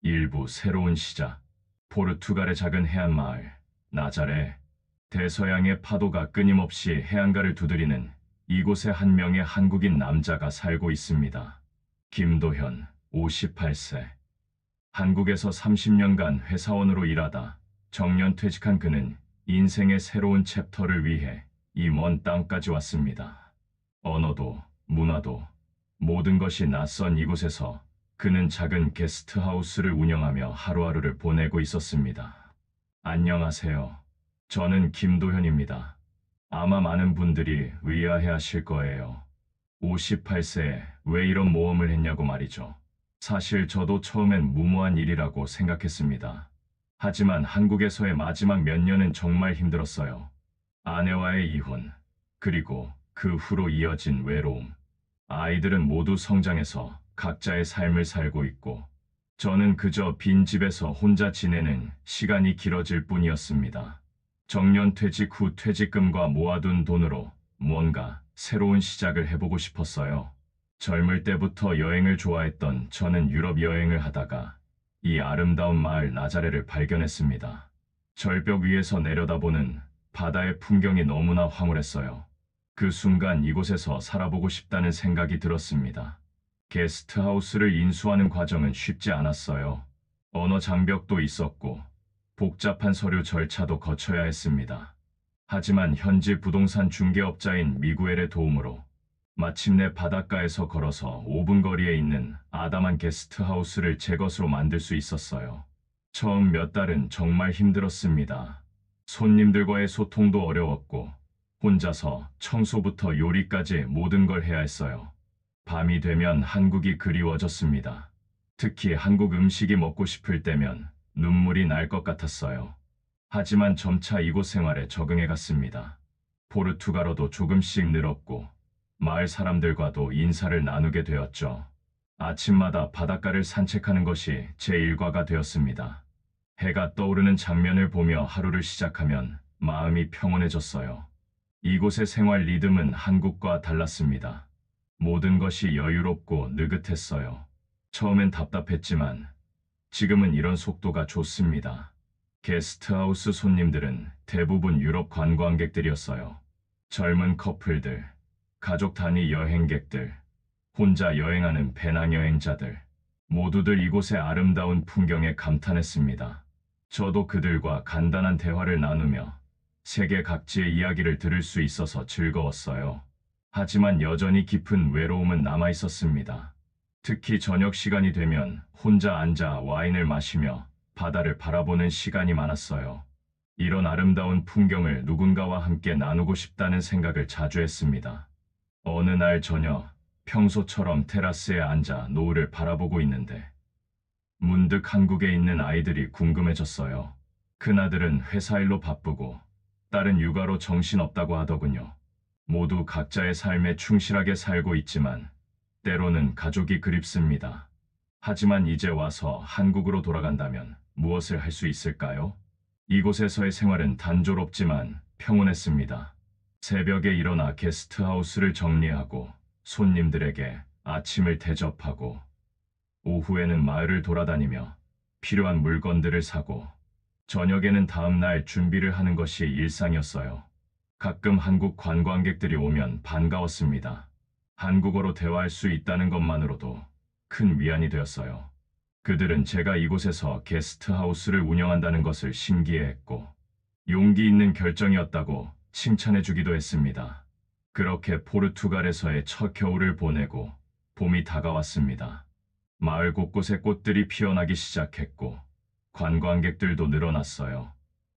일부 새로운 시작. 포르투갈의 작은 해안 마을, 나자레. 대서양의 파도가 끊임없이 해안가를 두드리는 이곳에 한 명의 한국인 남자가 살고 있습니다. 김도현, 58세. 한국에서 30년간 회사원으로 일하다 정년 퇴직한 그는 인생의 새로운 챕터를 위해 이 먼 땅까지 왔습니다. 언어도, 문화도, 모든 것이 낯선 이곳에서 그는 작은 게스트하우스를 운영하며 하루하루를 보내고 있었습니다. 안녕하세요. 저는 김도현입니다. 아마 많은 분들이 의아해하실 거예요. 58세에 왜 이런 모험을 했냐고 말이죠. 사실 저도 처음엔 무모한 일이라고 생각했습니다. 하지만 한국에서의 마지막 몇 년은 정말 힘들었어요. 아내와의 이혼, 그리고 그 후로 이어진 외로움. 아이들은 모두 성장해서 각자의 삶을 살고 있고, 저는 그저 빈 집에서 혼자 지내는 시간이 길어질 뿐이었습니다. 정년 퇴직 후 퇴직금과 모아둔 돈으로 뭔가 새로운 시작을 해보고 싶었어요. 젊을 때부터 여행을 좋아했던 저는 유럽 여행을 하다가 이 아름다운 마을 나자레를 발견했습니다. 절벽 위에서 내려다보는 바다의 풍경이 너무나 황홀했어요. 그 순간 이곳에서 살아보고 싶다는 생각이 들었습니다. 게스트하우스를 인수하는 과정은 쉽지 않았어요. 언어 장벽도 있었고 복잡한 서류 절차도 거쳐야 했습니다. 하지만 현지 부동산 중개업자인 미구엘의 도움으로 마침내 바닷가에서 걸어서 5분 거리에 있는 아담한 게스트하우스를 제 것으로 만들 수 있었어요. 처음 몇 달은 정말 힘들었습니다. 손님들과의 소통도 어려웠고 혼자서 청소부터 요리까지 모든 걸 해야 했어요. 밤이 되면 한국이 그리워졌습니다. 특히 한국 음식이 먹고 싶을 때면 눈물이 날 것 같았어요. 하지만 점차 이곳 생활에 적응해 갔습니다. 포르투갈어도 조금씩 늘었고 마을 사람들과도 인사를 나누게 되었죠. 아침마다 바닷가를 산책하는 것이 제 일과가 되었습니다. 해가 떠오르는 장면을 보며 하루를 시작하면 마음이 평온해졌어요. 이곳의 생활 리듬은 한국과 달랐습니다. 모든 것이 여유롭고 느긋했어요. 처음엔 답답했지만 지금은 이런 속도가 좋습니다. 게스트하우스 손님들은 대부분 유럽 관광객들이었어요. 젊은 커플들, 가족 단위 여행객들, 혼자 여행하는 배낭여행자들, 모두들 이곳의 아름다운 풍경에 감탄했습니다. 저도 그들과 간단한 대화를 나누며 세계 각지의 이야기를 들을 수 있어서 즐거웠어요. 하지만 여전히 깊은 외로움은 남아 있었습니다. 특히 저녁 시간이 되면 혼자 앉아 와인을 마시며 바다를 바라보는 시간이 많았어요. 이런 아름다운 풍경을 누군가와 함께 나누고 싶다는 생각을 자주 했습니다. 어느 날 저녁, 평소처럼 테라스에 앉아 노을을 바라보고 있는데 문득 한국에 있는 아이들이 궁금해졌어요. 큰아들은 회사 일로 바쁘고 딸은 육아로 정신없다고 하더군요. 모두 각자의 삶에 충실하게 살고 있지만 때로는 가족이 그립습니다. 하지만 이제 와서 한국으로 돌아간다면 무엇을 할 수 있을까요? 이곳에서의 생활은 단조롭지만 평온했습니다. 새벽에 일어나 게스트하우스를 정리하고 손님들에게 아침을 대접하고 오후에는 마을을 돌아다니며 필요한 물건들을 사고 저녁에는 다음날 준비를 하는 것이 일상이었어요. 가끔 한국 관광객들이 오면 반가웠습니다. 한국어로 대화할 수 있다는 것만으로도 큰 위안이 되었어요. 그들은 제가 이곳에서 게스트하우스를 운영한다는 것을 신기해했고 용기 있는 결정이었다고 칭찬해주기도 했습니다. 그렇게 포르투갈에서의 첫 겨울을 보내고 봄이 다가왔습니다. 마을 곳곳에 꽃들이 피어나기 시작했고 관광객들도 늘어났어요.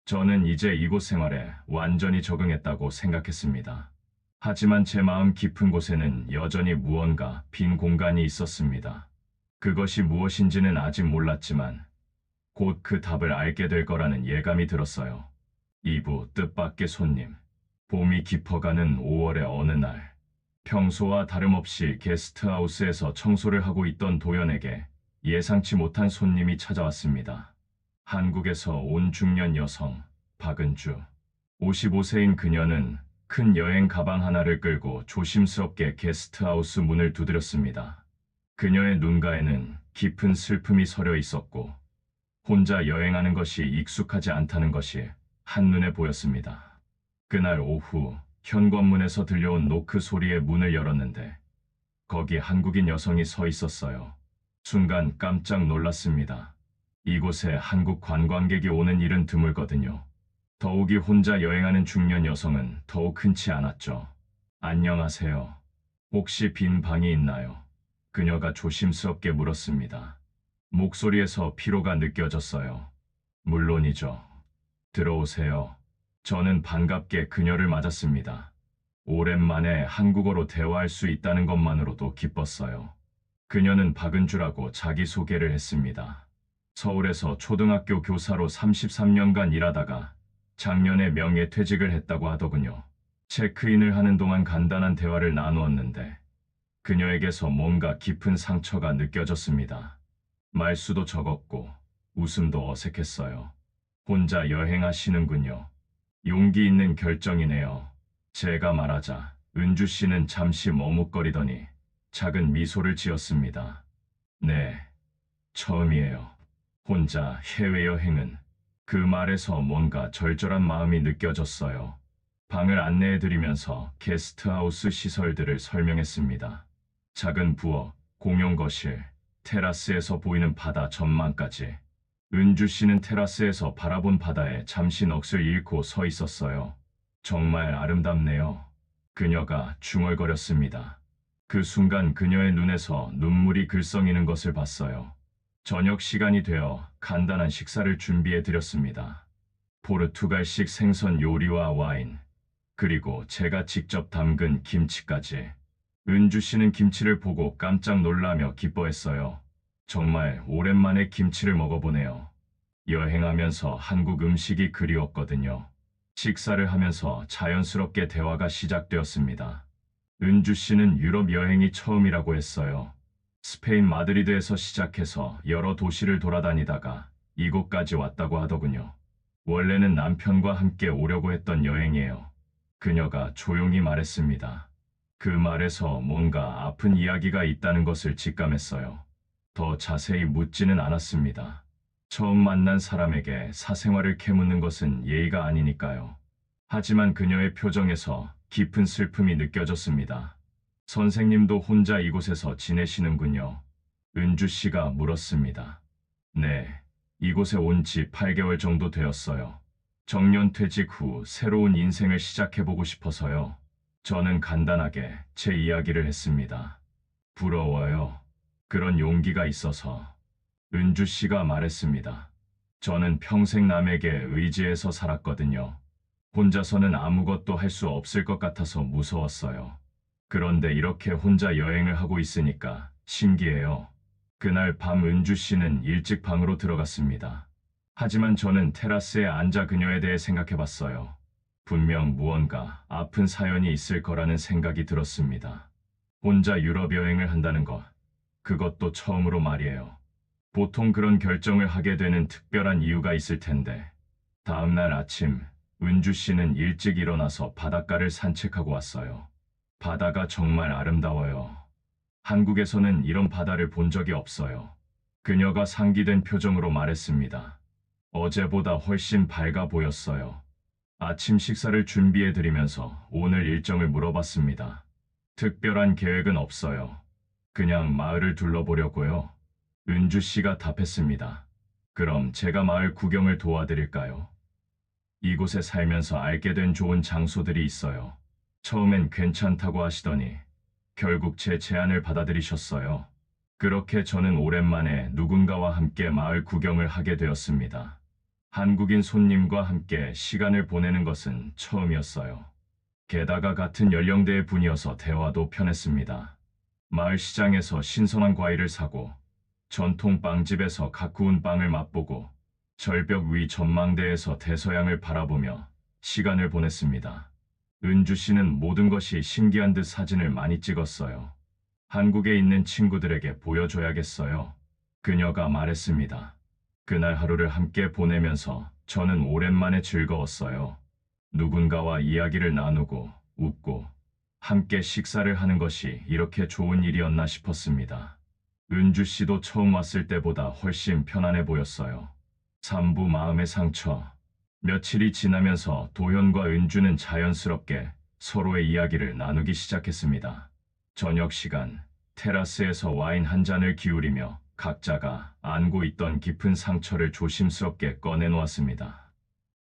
저는 이제 이곳 생활에 완전히 적응했다고 생각했습니다. 하지만 제 마음 깊은 곳에는 여전히 무언가 빈 공간이 있었습니다. 그것이 무엇인지는 아직 몰랐지만 곧 그 답을 알게 될 거라는 예감이 들었어요. 2부 뜻밖의 손님. 봄이 깊어가는 5월의 어느 날, 평소와 다름없이 게스트하우스에서 청소를 하고 있던 도연에게 예상치 못한 손님이 찾아왔습니다. 한국에서 온 중년 여성, 박은주. 55세인 그녀는 큰 여행 가방 하나를 끌고 조심스럽게 게스트하우스 문을 두드렸습니다. 그녀의 눈가에는 깊은 슬픔이 서려 있었고 혼자 여행하는 것이 익숙하지 않다는 것이 한눈에 보였습니다. 그날 오후 현관문에서 들려온 노크 소리에 문을 열었는데 거기 한국인 여성이 서 있었어요. 순간 깜짝 놀랐습니다. 이곳에 한국 관광객이 오는 일은 드물거든요. 더욱이 혼자 여행하는 중년 여성은 더욱 흔치 않았죠. 안녕하세요. 혹시 빈 방이 있나요? 그녀가 조심스럽게 물었습니다. 목소리에서 피로가 느껴졌어요. 물론이죠. 들어오세요. 저는 반갑게 그녀를 맞았습니다. 오랜만에 한국어로 대화할 수 있다는 것만으로도 기뻤어요. 그녀는 박은주라고 자기소개를 했습니다. 서울에서 초등학교 교사로 33년간 일하다가 작년에 명예퇴직을 했다고 하더군요. 체크인을 하는 동안 간단한 대화를 나누었는데 그녀에게서 뭔가 깊은 상처가 느껴졌습니다. 말수도 적었고 웃음도 어색했어요. 혼자 여행하시는군요. 용기 있는 결정이네요. 제가 말하자 은주 씨는 잠시 머뭇거리더니 작은 미소를 지었습니다. 네, 처음이에요. 혼자 해외여행은. 그 말에서 뭔가 절절한 마음이 느껴졌어요. 방을 안내해드리면서 게스트하우스 시설들을 설명했습니다. 작은 부엌, 공용 거실, 테라스에서 보이는 바다 전망까지. 은주 씨는 테라스에서 바라본 바다에 잠시 넋을 잃고 서 있었어요. 정말 아름답네요. 그녀가 중얼거렸습니다. 그 순간 그녀의 눈에서 눈물이 글썽이는 것을 봤어요. 저녁 시간이 되어 간단한 식사를 준비해 드렸습니다. 포르투갈식 생선 요리와 와인, 그리고 제가 직접 담근 김치까지. 은주 씨는 김치를 보고 깜짝 놀라며 기뻐했어요. 정말 오랜만에 김치를 먹어보네요. 여행하면서 한국 음식이 그리웠거든요. 식사를 하면서 자연스럽게 대화가 시작되었습니다. 은주 씨는 유럽 여행이 처음이라고 했어요. 스페인 마드리드에서 시작해서 여러 도시를 돌아다니다가 이곳까지 왔다고 하더군요. 원래는 남편과 함께 오려고 했던 여행이에요. 그녀가 조용히 말했습니다. 그 말에서 뭔가 아픈 이야기가 있다는 것을 직감했어요. 더 자세히 묻지는 않았습니다. 처음 만난 사람에게 사생활을 캐묻는 것은 예의가 아니니까요. 하지만 그녀의 표정에서 깊은 슬픔이 느껴졌습니다. 선생님도 혼자 이곳에서 지내시는군요. 은주 씨가 물었습니다. 네, 이곳에 온 지 8개월 정도 되었어요. 정년 퇴직 후 새로운 인생을 시작해보고 싶어서요. 저는 간단하게 제 이야기를 했습니다. 부러워요. 그런 용기가 있어서. 은주 씨가 말했습니다. 저는 평생 남에게 의지해서 살았거든요. 혼자서는 아무것도 할 수 없을 것 같아서 무서웠어요. 그런데 이렇게 혼자 여행을 하고 있으니까 신기해요. 그날 밤 은주 씨는 일찍 방으로 들어갔습니다. 하지만 저는 테라스에 앉아 그녀에 대해 생각해봤어요. 분명 무언가 아픈 사연이 있을 거라는 생각이 들었습니다. 혼자 유럽 여행을 한다는 것, 그것도 처음으로 말이에요. 보통 그런 결정을 하게 되는 특별한 이유가 있을 텐데. 다음날 아침, 은주 씨는 일찍 일어나서 바닷가를 산책하고 왔어요. 바다가 정말 아름다워요. 한국에서는 이런 바다를 본 적이 없어요. 그녀가 상기된 표정으로 말했습니다. 어제보다 훨씬 밝아 보였어요. 아침 식사를 준비해드리면서 오늘 일정을 물어봤습니다. 특별한 계획은 없어요. 그냥 마을을 둘러보려고요. 은주 씨가 답했습니다. 그럼 제가 마을 구경을 도와드릴까요? 이곳에 살면서 알게 된 좋은 장소들이 있어요. 처음엔 괜찮다고 하시더니 결국 제 제안을 받아들이셨어요. 그렇게 저는 오랜만에 누군가와 함께 마을 구경을 하게 되었습니다. 한국인 손님과 함께 시간을 보내는 것은 처음이었어요. 게다가 같은 연령대의 분이어서 대화도 편했습니다. 마을 시장에서 신선한 과일을 사고 전통 빵집에서 갓 구운 빵을 맛보고 절벽 위 전망대에서 대서양을 바라보며 시간을 보냈습니다. 은주 씨는 모든 것이 신기한 듯 사진을 많이 찍었어요. 한국에 있는 친구들에게 보여줘야겠어요. 그녀가 말했습니다. 그날 하루를 함께 보내면서 저는 오랜만에 즐거웠어요. 누군가와 이야기를 나누고 웃고 함께 식사를 하는 것이 이렇게 좋은 일이었나 싶었습니다. 은주 씨도 처음 왔을 때보다 훨씬 편안해 보였어요. 삼부 마음의 상처. 며칠이 지나면서 도현과 은주는 자연스럽게 서로의 이야기를 나누기 시작했습니다. 저녁 시간, 테라스에서 와인 한 잔을 기울이며 각자가 안고 있던 깊은 상처를 조심스럽게 꺼내놓았습니다.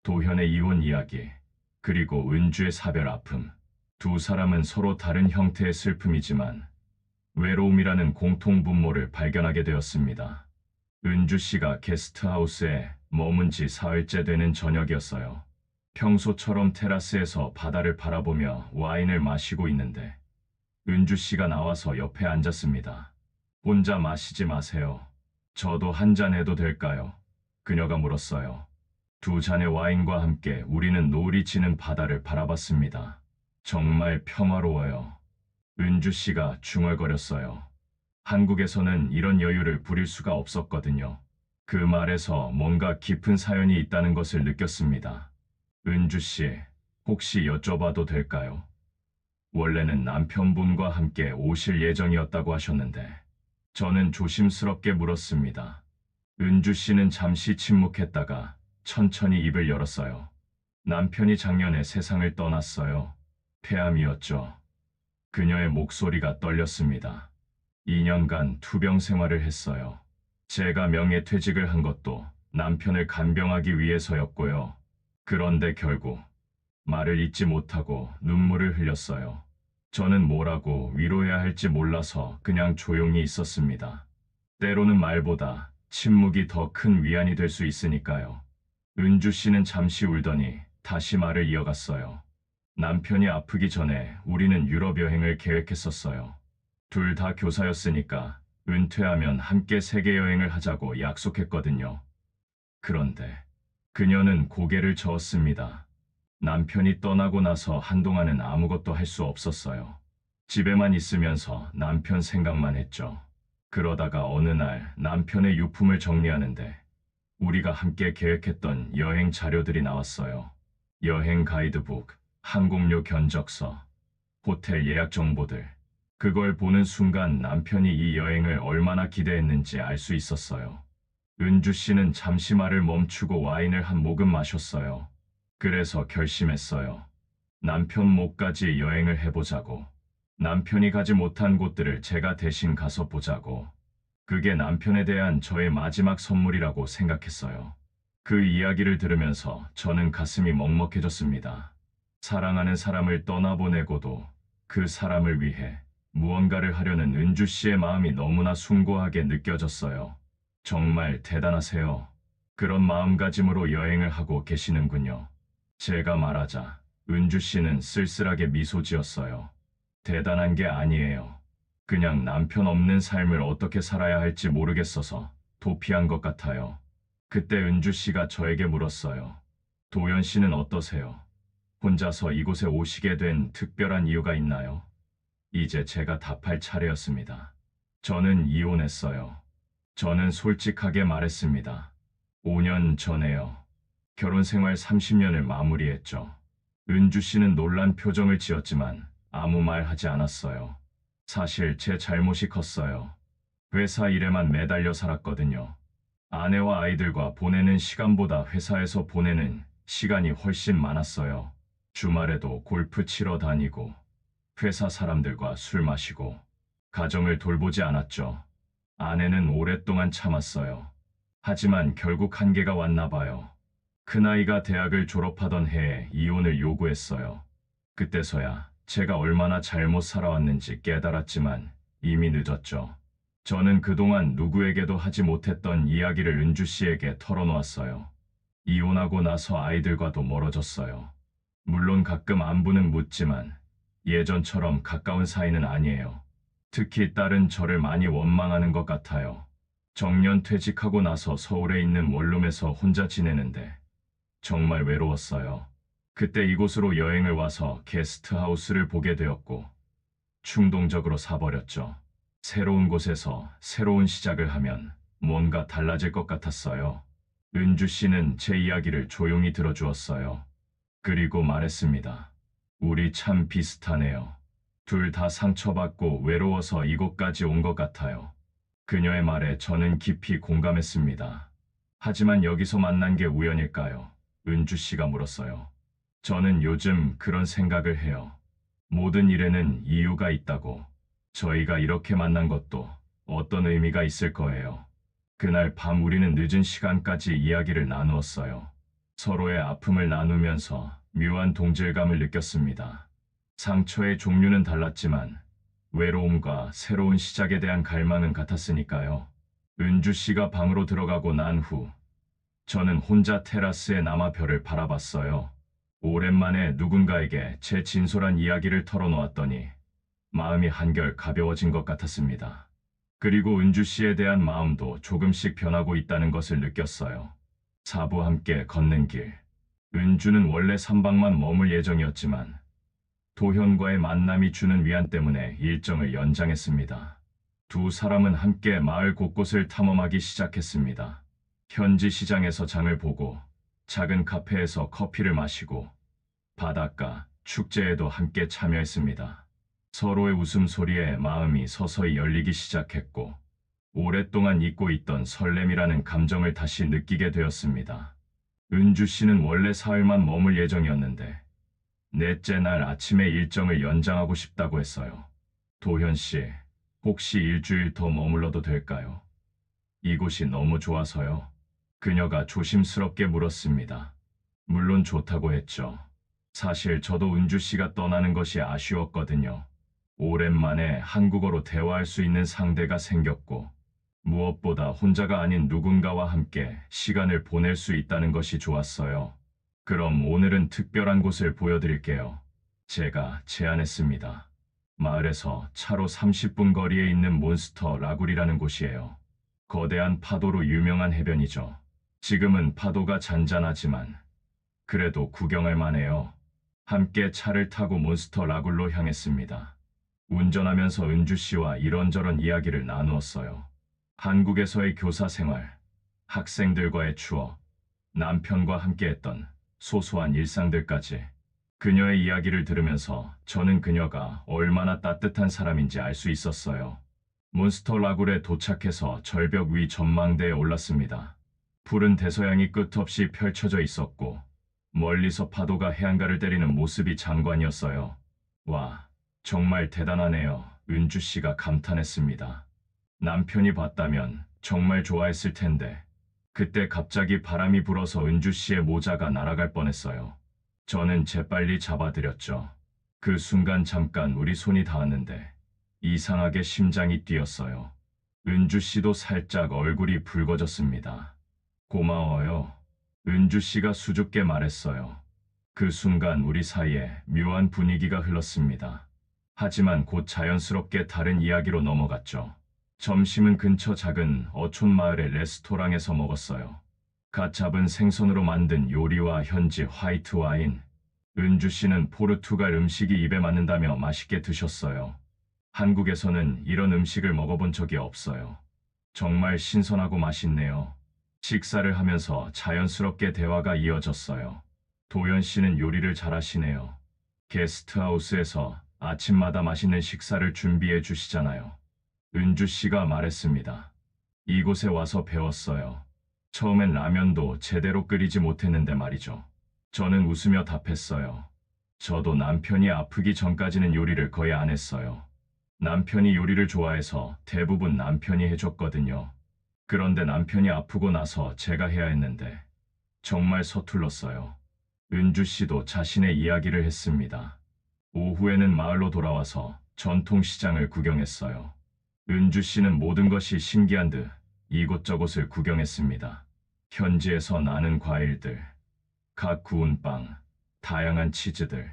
도현의 이혼 이야기, 그리고 은주의 사별 아픔. 두 사람은 서로 다른 형태의 슬픔이지만 외로움이라는 공통분모를 발견하게 되었습니다. 은주 씨가 게스트하우스에 머문 지 사흘째 되는 저녁이었어요. 평소처럼 테라스에서 바다를 바라보며 와인을 마시고 있는데 은주 씨가 나와서 옆에 앉았습니다. 혼자 마시지 마세요. 저도 한 잔 해도 될까요? 그녀가 물었어요. 두 잔의 와인과 함께 우리는 노을이 지는 바다를 바라봤습니다. 정말 평화로워요. 은주 씨가 중얼거렸어요. 한국에서는 이런 여유를 부릴 수가 없었거든요. 그 말에서 뭔가 깊은 사연이 있다는 것을 느꼈습니다. 은주 씨, 혹시 여쭤봐도 될까요? 원래는 남편분과 함께 오실 예정이었다고 하셨는데, 저는 조심스럽게 물었습니다. 은주 씨는 잠시 침묵했다가 천천히 입을 열었어요. 남편이 작년에 세상을 떠났어요. 폐암이었죠. 그녀의 목소리가 떨렸습니다. 2년간 투병 생활을 했어요. 제가 명예퇴직을 한 것도 남편을 간병하기 위해서였고요. 그런데 결국 말을 잇지 못하고 눈물을 흘렸어요. 저는 뭐라고 위로해야 할지 몰라서 그냥 조용히 있었습니다. 때로는 말보다 침묵이 더 큰 위안이 될 수 있으니까요. 은주 씨는 잠시 울더니 다시 말을 이어갔어요. 남편이 아프기 전에 우리는 유럽 여행을 계획했었어요. 둘 다 교사였으니까 은퇴하면 함께 세계 여행을 하자고 약속했거든요. 그런데 그녀는 고개를 저었습니다. 남편이 떠나고 나서 한동안은 아무것도 할 수 없었어요. 집에만 있으면서 남편 생각만 했죠. 그러다가 어느 날 남편의 유품을 정리하는데 우리가 함께 계획했던 여행 자료들이 나왔어요. 여행 가이드북, 항공료 견적서, 호텔 예약 정보들. 그걸 보는 순간 남편이 이 여행을 얼마나 기대했는지 알 수 있었어요. 은주 씨는 잠시 말을 멈추고 와인을 한 모금 마셨어요. 그래서 결심했어요. 남편 목까지 여행을 해보자고. 남편이 가지 못한 곳들을 제가 대신 가서 보자고. 그게 남편에 대한 저의 마지막 선물이라고 생각했어요. 그 이야기를 들으면서 저는 가슴이 먹먹해졌습니다. 사랑하는 사람을 떠나보내고도 그 사람을 위해 무언가를 하려는 은주 씨의 마음이 너무나 숭고하게 느껴졌어요. 정말 대단하세요. 그런 마음가짐으로 여행을 하고 계시는군요. 제가 말하자 은주 씨는 쓸쓸하게 미소 지었어요. 대단한 게 아니에요. 그냥 남편 없는 삶을 어떻게 살아야 할지 모르겠어서 도피한 것 같아요. 그때 은주 씨가 저에게 물었어요. 도연 씨는 어떠세요? 혼자서 이곳에 오시게 된 특별한 이유가 있나요? 이제 제가 답할 차례였습니다. 저는 이혼했어요. 저는 솔직하게 말했습니다. 5년 전에요. 결혼 생활 30년을 마무리했죠. 은주 씨는 놀란 표정을 지었지만 아무 말 하지 않았어요. 사실 제 잘못이 컸어요. 회사 일에만 매달려 살았거든요. 아내와 아이들과 보내는 시간보다 회사에서 보내는 시간이 훨씬 많았어요. 주말에도 골프 치러 다니고 회사 사람들과 술 마시고 가정을 돌보지 않았죠. 아내는 오랫동안 참았어요. 하지만 결국 한계가 왔나 봐요. 큰아이가 대학을 졸업하던 해에 이혼을 요구했어요. 그때서야 제가 얼마나 잘못 살아왔는지 깨달았지만 이미 늦었죠. 저는 그동안 누구에게도 하지 못했던 이야기를 은주 씨에게 털어놓았어요. 이혼하고 나서 아이들과도 멀어졌어요. 물론 가끔 안부는 묻지만 예전처럼 가까운 사이는 아니에요. 특히 딸은 저를 많이 원망하는 것 같아요. 정년 퇴직하고 나서 서울에 있는 원룸에서 혼자 지내는데 정말 외로웠어요. 그때 이곳으로 여행을 와서 게스트하우스를 보게 되었고 충동적으로 사버렸죠. 새로운 곳에서 새로운 시작을 하면 뭔가 달라질 것 같았어요. 은주 씨는 제 이야기를 조용히 들어주었어요. 그리고 말했습니다. 우리 참 비슷하네요. 둘 다 상처받고 외로워서 이곳까지 온 것 같아요. 그녀의 말에 저는 깊이 공감했습니다. 하지만 여기서 만난 게 우연일까요? 은주 씨가 물었어요. 저는 요즘 그런 생각을 해요. 모든 일에는 이유가 있다고. 저희가 이렇게 만난 것도 어떤 의미가 있을 거예요. 그날 밤 우리는 늦은 시간까지 이야기를 나누었어요. 서로의 아픔을 나누면서 묘한 동질감을 느꼈습니다. 상처의 종류는 달랐지만 외로움과 새로운 시작에 대한 갈망은 같았으니까요. 은주 씨가 방으로 들어가고 난 후 저는 혼자 테라스에 남아 별을 바라봤어요. 오랜만에 누군가에게 제 진솔한 이야기를 털어놓았더니 마음이 한결 가벼워진 것 같았습니다. 그리고 은주 씨에 대한 마음도 조금씩 변하고 있다는 것을 느꼈어요. 사부와 함께 걷는 길. 은주는 원래 삼박만 머물 예정이었지만 도현과의 만남이 주는 위안 때문에 일정을 연장했습니다. 두 사람은 함께 마을 곳곳을 탐험하기 시작했습니다. 현지 시장에서 장을 보고 작은 카페에서 커피를 마시고 바닷가, 축제에도 함께 참여했습니다. 서로의 웃음소리에 마음이 서서히 열리기 시작했고 오랫동안 잊고 있던 설렘이라는 감정을 다시 느끼게 되었습니다. 은주 씨는 원래 사흘만 머물 예정이었는데 넷째 날 아침에 일정을 연장하고 싶다고 했어요. 도현 씨, 혹시 일주일 더 머물러도 될까요? 이곳이 너무 좋아서요. 그녀가 조심스럽게 물었습니다. 물론 좋다고 했죠. 사실 저도 은주 씨가 떠나는 것이 아쉬웠거든요. 오랜만에 한국어로 대화할 수 있는 상대가 생겼고 무엇보다 혼자가 아닌 누군가와 함께 시간을 보낼 수 있다는 것이 좋았어요. 그럼 오늘은 특별한 곳을 보여드릴게요. 제가 제안했습니다. 마을에서 차로 30분 거리에 있는 몬스터 라굴이라는 곳이에요. 거대한 파도로 유명한 해변이죠. 지금은 파도가 잔잔하지만 그래도 구경할 만해요. 함께 차를 타고 몬스터 라굴로 향했습니다. 운전하면서 은주 씨와 이런저런 이야기를 나누었어요. 한국에서의 교사 생활, 학생들과의 추억, 남편과 함께했던 소소한 일상들까지. 그녀의 이야기를 들으면서 저는 그녀가 얼마나 따뜻한 사람인지 알 수 있었어요. 몬스터 라굴에 도착해서 절벽 위 전망대에 올랐습니다. 푸른 대서양이 끝없이 펼쳐져 있었고 멀리서 파도가 해안가를 때리는 모습이 장관이었어요. 와, 정말 대단하네요. 은주 씨가 감탄했습니다. 남편이 봤다면 정말 좋아했을 텐데. 그때 갑자기 바람이 불어서 은주 씨의 모자가 날아갈 뻔했어요. 저는 재빨리 잡아드렸죠. 그 순간 잠깐 우리 손이 닿았는데 이상하게 심장이 뛰었어요. 은주 씨도 살짝 얼굴이 붉어졌습니다. 고마워요. 은주 씨가 수줍게 말했어요. 그 순간 우리 사이에 묘한 분위기가 흘렀습니다. 하지만 곧 자연스럽게 다른 이야기로 넘어갔죠. 점심은 근처 작은 어촌 마을의 레스토랑에서 먹었어요. 갓 잡은 생선으로 만든 요리와 현지 화이트 와인. 은주 씨는 포르투갈 음식이 입에 맞는다며 맛있게 드셨어요. 한국에서는 이런 음식을 먹어본 적이 없어요. 정말 신선하고 맛있네요. 식사를 하면서 자연스럽게 대화가 이어졌어요. 도연 씨는 요리를 잘하시네요. 게스트하우스에서 아침마다 맛있는 식사를 준비해 주시잖아요. 은주 씨가 말했습니다. 이곳에 와서 배웠어요. 처음엔 라면도 제대로 끓이지 못했는데 말이죠. 저는 웃으며 답했어요. 저도 남편이 아프기 전까지는 요리를 거의 안 했어요. 남편이 요리를 좋아해서 대부분 남편이 해줬거든요. 그런데 남편이 아프고 나서 제가 해야 했는데 정말 서툴렀어요. 은주 씨도 자신의 이야기를 했습니다. 오후에는 마을로 돌아와서 전통시장을 구경했어요. 은주 씨는 모든 것이 신기한 듯 이곳저곳을 구경했습니다. 현지에서 나는 과일들, 각 구운 빵, 다양한 치즈들.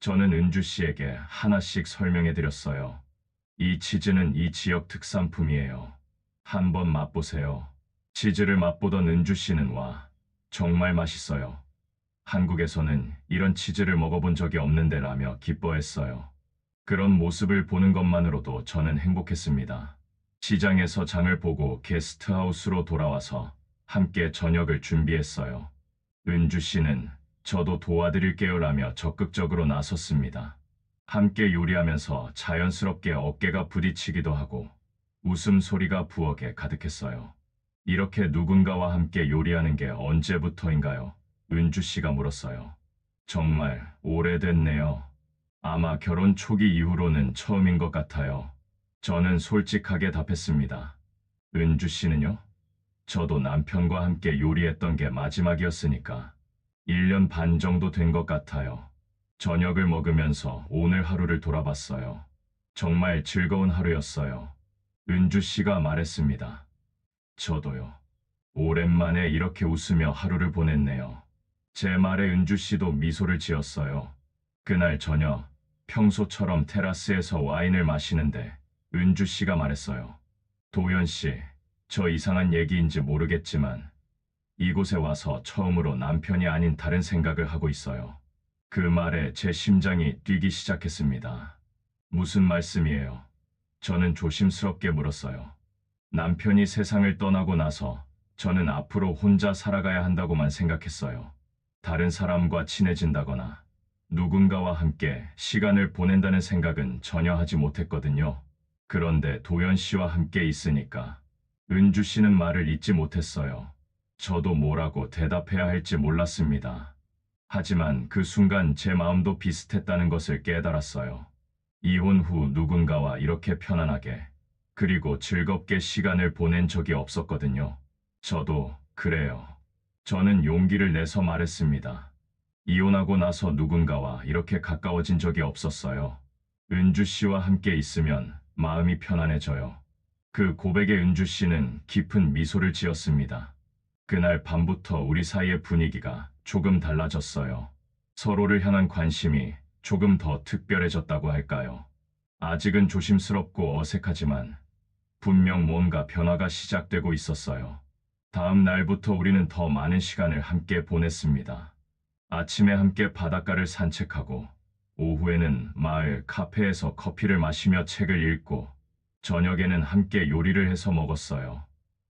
저는 은주 씨에게 하나씩 설명해 드렸어요. 이 치즈는 이 지역 특산품이에요. 한번 맛보세요. 치즈를 맛보던 은주 씨는 와, 정말 맛있어요. 한국에서는 이런 치즈를 먹어본 적이 없는데 라며 기뻐했어요. 그런 모습을 보는 것만으로도 저는 행복했습니다. 시장에서 장을 보고 게스트하우스로 돌아와서 함께 저녁을 준비했어요. 은주 씨는 저도 도와드릴게요 라며 적극적으로 나섰습니다. 함께 요리하면서 자연스럽게 어깨가 부딪히기도 하고 웃음소리가 부엌에 가득했어요. 이렇게 누군가와 함께 요리하는 게 언제부터인가요? 은주 씨가 물었어요. 정말 오래됐네요. 아마 결혼 초기 이후로는 처음인 것 같아요. 저는 솔직하게 답했습니다. 은주 씨는요? 저도 남편과 함께 요리했던 게 마지막이었으니까 1년 반 정도 된 것 같아요. 저녁을 먹으면서 오늘 하루를 돌아봤어요. 정말 즐거운 하루였어요. 은주 씨가 말했습니다. 저도요. 오랜만에 이렇게 웃으며 하루를 보냈네요. 제 말에 은주 씨도 미소를 지었어요. 그날 저녁, 평소처럼 테라스에서 와인을 마시는데 은주 씨가 말했어요. 도연 씨, 저 이상한 얘기인지 모르겠지만 이곳에 와서 처음으로 남편이 아닌 다른 생각을 하고 있어요. 그 말에 제 심장이 뛰기 시작했습니다. 무슨 말씀이에요? 저는 조심스럽게 물었어요. 남편이 세상을 떠나고 나서 저는 앞으로 혼자 살아가야 한다고만 생각했어요. 다른 사람과 친해진다거나 누군가와 함께 시간을 보낸다는 생각은 전혀 하지 못했거든요. 그런데 도연 씨와 함께 있으니까 은주 씨는 말을 잇지 못했어요. 저도 뭐라고 대답해야 할지 몰랐습니다. 하지만 그 순간 제 마음도 비슷했다는 것을 깨달았어요. 이혼 후 누군가와 이렇게 편안하게 그리고 즐겁게 시간을 보낸 적이 없었거든요. 저도 그래요. 저는 용기를 내서 말했습니다. 이혼하고 나서 누군가와 이렇게 가까워진 적이 없었어요. 은주 씨와 함께 있으면 마음이 편안해져요. 그 고백에 은주 씨는 깊은 미소를 지었습니다. 그날 밤부터 우리 사이의 분위기가 조금 달라졌어요. 서로를 향한 관심이 조금 더 특별해졌다고 할까요? 아직은 조심스럽고 어색하지만 분명 뭔가 변화가 시작되고 있었어요. 다음 날부터 우리는 더 많은 시간을 함께 보냈습니다. 아침에 함께 바닷가를 산책하고 오후에는 마을 카페에서 커피를 마시며 책을 읽고 저녁에는 함께 요리를 해서 먹었어요.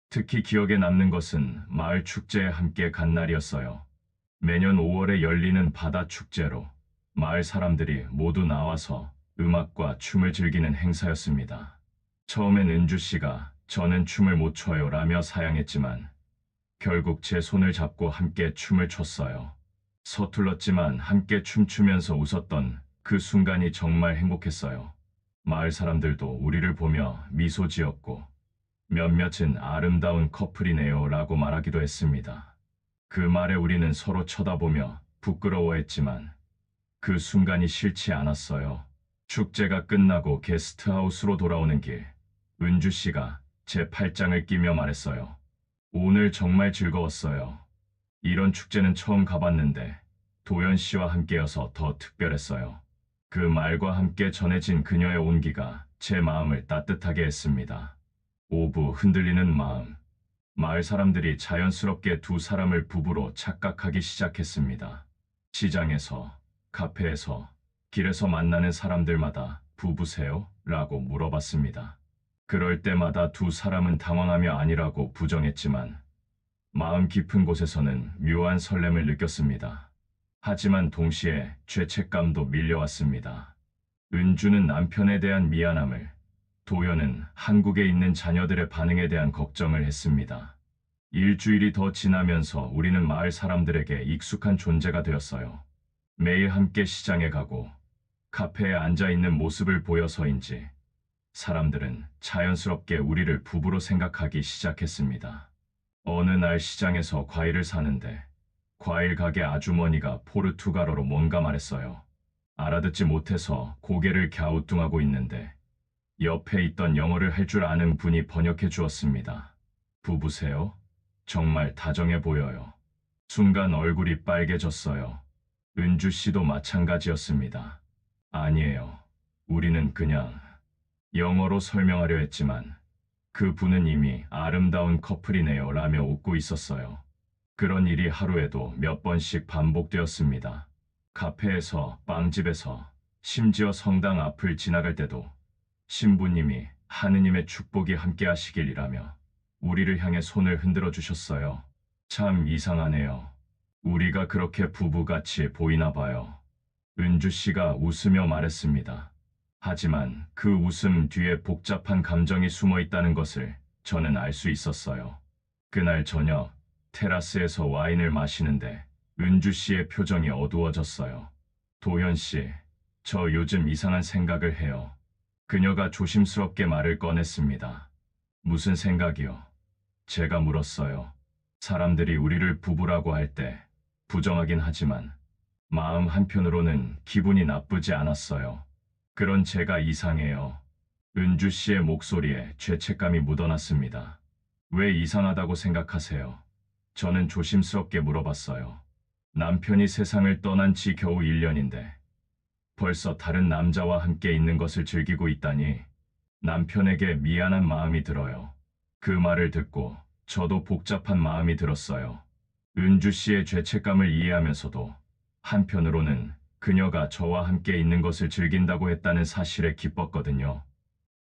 특히 기억에 남는 것은 마을 축제에 함께 간 날이었어요. 매년 5월에 열리는 바다 축제로 마을 사람들이 모두 나와서 음악과 춤을 즐기는 행사였습니다. 처음엔 은주 씨가 저는 춤을 못 춰요 라며 사양했지만 결국 제 손을 잡고 함께 춤을 췄어요. 서툴렀지만 함께 춤추면서 웃었던 그 순간이 정말 행복했어요. 마을 사람들도 우리를 보며 미소 지었고 몇몇은 아름다운 커플이네요 라고 말하기도 했습니다. 그 말에 우리는 서로 쳐다보며 부끄러워했지만 그 순간이 싫지 않았어요. 축제가 끝나고 게스트하우스로 돌아오는 길, 은주 씨가 제 팔짱을 끼며 말했어요. 오늘 정말 즐거웠어요. 이런 축제는 처음 가봤는데 도연 씨와 함께여서 더 특별했어요. 그 말과 함께 전해진 그녀의 온기가 제 마음을 따뜻하게 했습니다. 오부 흔들리는 마음. 마을 사람들이 자연스럽게 두 사람을 부부로 착각하기 시작했습니다. 시장에서, 카페에서, 길에서 만나는 사람들마다 부부세요? 라고 물어봤습니다. 그럴 때마다 두 사람은 당황하며 아니라고 부정했지만 마음 깊은 곳에서는 묘한 설렘을 느꼈습니다. 하지만 동시에 죄책감도 밀려왔습니다. 은주는 남편에 대한 미안함을, 도연은 한국에 있는 자녀들의 반응에 대한 걱정을 했습니다. 일주일이 더 지나면서 우리는 마을 사람들에게 익숙한 존재가 되었어요. 매일 함께 시장에 가고 카페에 앉아 있는 모습을 보여서인지 사람들은 자연스럽게 우리를 부부로 생각하기 시작했습니다. 어느 날 시장에서 과일을 사는데 과일 가게 아주머니가 포르투갈어로 뭔가 말했어요. 알아듣지 못해서 고개를 갸우뚱하고 있는데 옆에 있던 영어를 할 줄 아는 분이 번역해 주었습니다. 부부세요? 정말 다정해 보여요. 순간 얼굴이 빨개졌어요. 은주 씨도 마찬가지였습니다. 아니에요. 우리는 그냥 영어로 설명하려 했지만 그 분은 이미 아름다운 커플이네요 라며 웃고 있었어요. 그런 일이 하루에도 몇 번씩 반복되었습니다. 카페에서, 빵집에서, 심지어 성당 앞을 지나갈 때도 신부님이 하느님의 축복이 함께 하시길이라며 우리를 향해 손을 흔들어 주셨어요. 참 이상하네요. 우리가 그렇게 부부같이 보이나 봐요. 은주 씨가 웃으며 말했습니다. 하지만 그 웃음 뒤에 복잡한 감정이 숨어 있다는 것을 저는 알 수 있었어요. 그날 저녁 테라스에서 와인을 마시는데 은주 씨의 표정이 어두워졌어요. 도현 씨, 저 요즘 이상한 생각을 해요. 그녀가 조심스럽게 말을 꺼냈습니다. 무슨 생각이요? 제가 물었어요. 사람들이 우리를 부부라고 할 때 부정하긴 하지만 마음 한편으로는 기분이 나쁘지 않았어요. 그런 제가 이상해요. 은주 씨의 목소리에 죄책감이 묻어났습니다. 왜 이상하다고 생각하세요? 저는 조심스럽게 물어봤어요. 남편이 세상을 떠난 지 겨우 1년인데 벌써 다른 남자와 함께 있는 것을 즐기고 있다니 남편에게 미안한 마음이 들어요. 그 말을 듣고 저도 복잡한 마음이 들었어요. 은주 씨의 죄책감을 이해하면서도 한편으로는 그녀가 저와 함께 있는 것을 즐긴다고 했다는 사실에 기뻤거든요.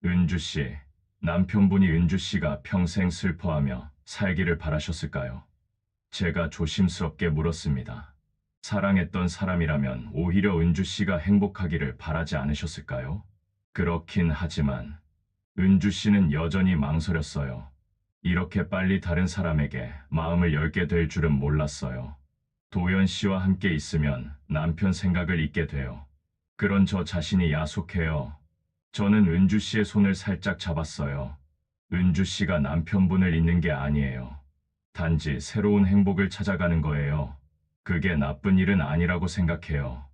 은주 씨, 남편분이 은주 씨가 평생 슬퍼하며 살기를 바라셨을까요? 제가 조심스럽게 물었습니다. 사랑했던 사람이라면 오히려 은주 씨가 행복하기를 바라지 않으셨을까요? 그렇긴 하지만 은주 씨는 여전히 망설였어요. 이렇게 빨리 다른 사람에게 마음을 열게 될 줄은 몰랐어요. 도연 씨와 함께 있으면 남편 생각을 잊게 돼요. 그런 저 자신이 야속해요. 저는 은주 씨의 손을 살짝 잡았어요. 은주 씨가 남편분을 잊는 게 아니에요. 단지 새로운 행복을 찾아가는 거예요. 그게 나쁜 일은 아니라고 생각해요.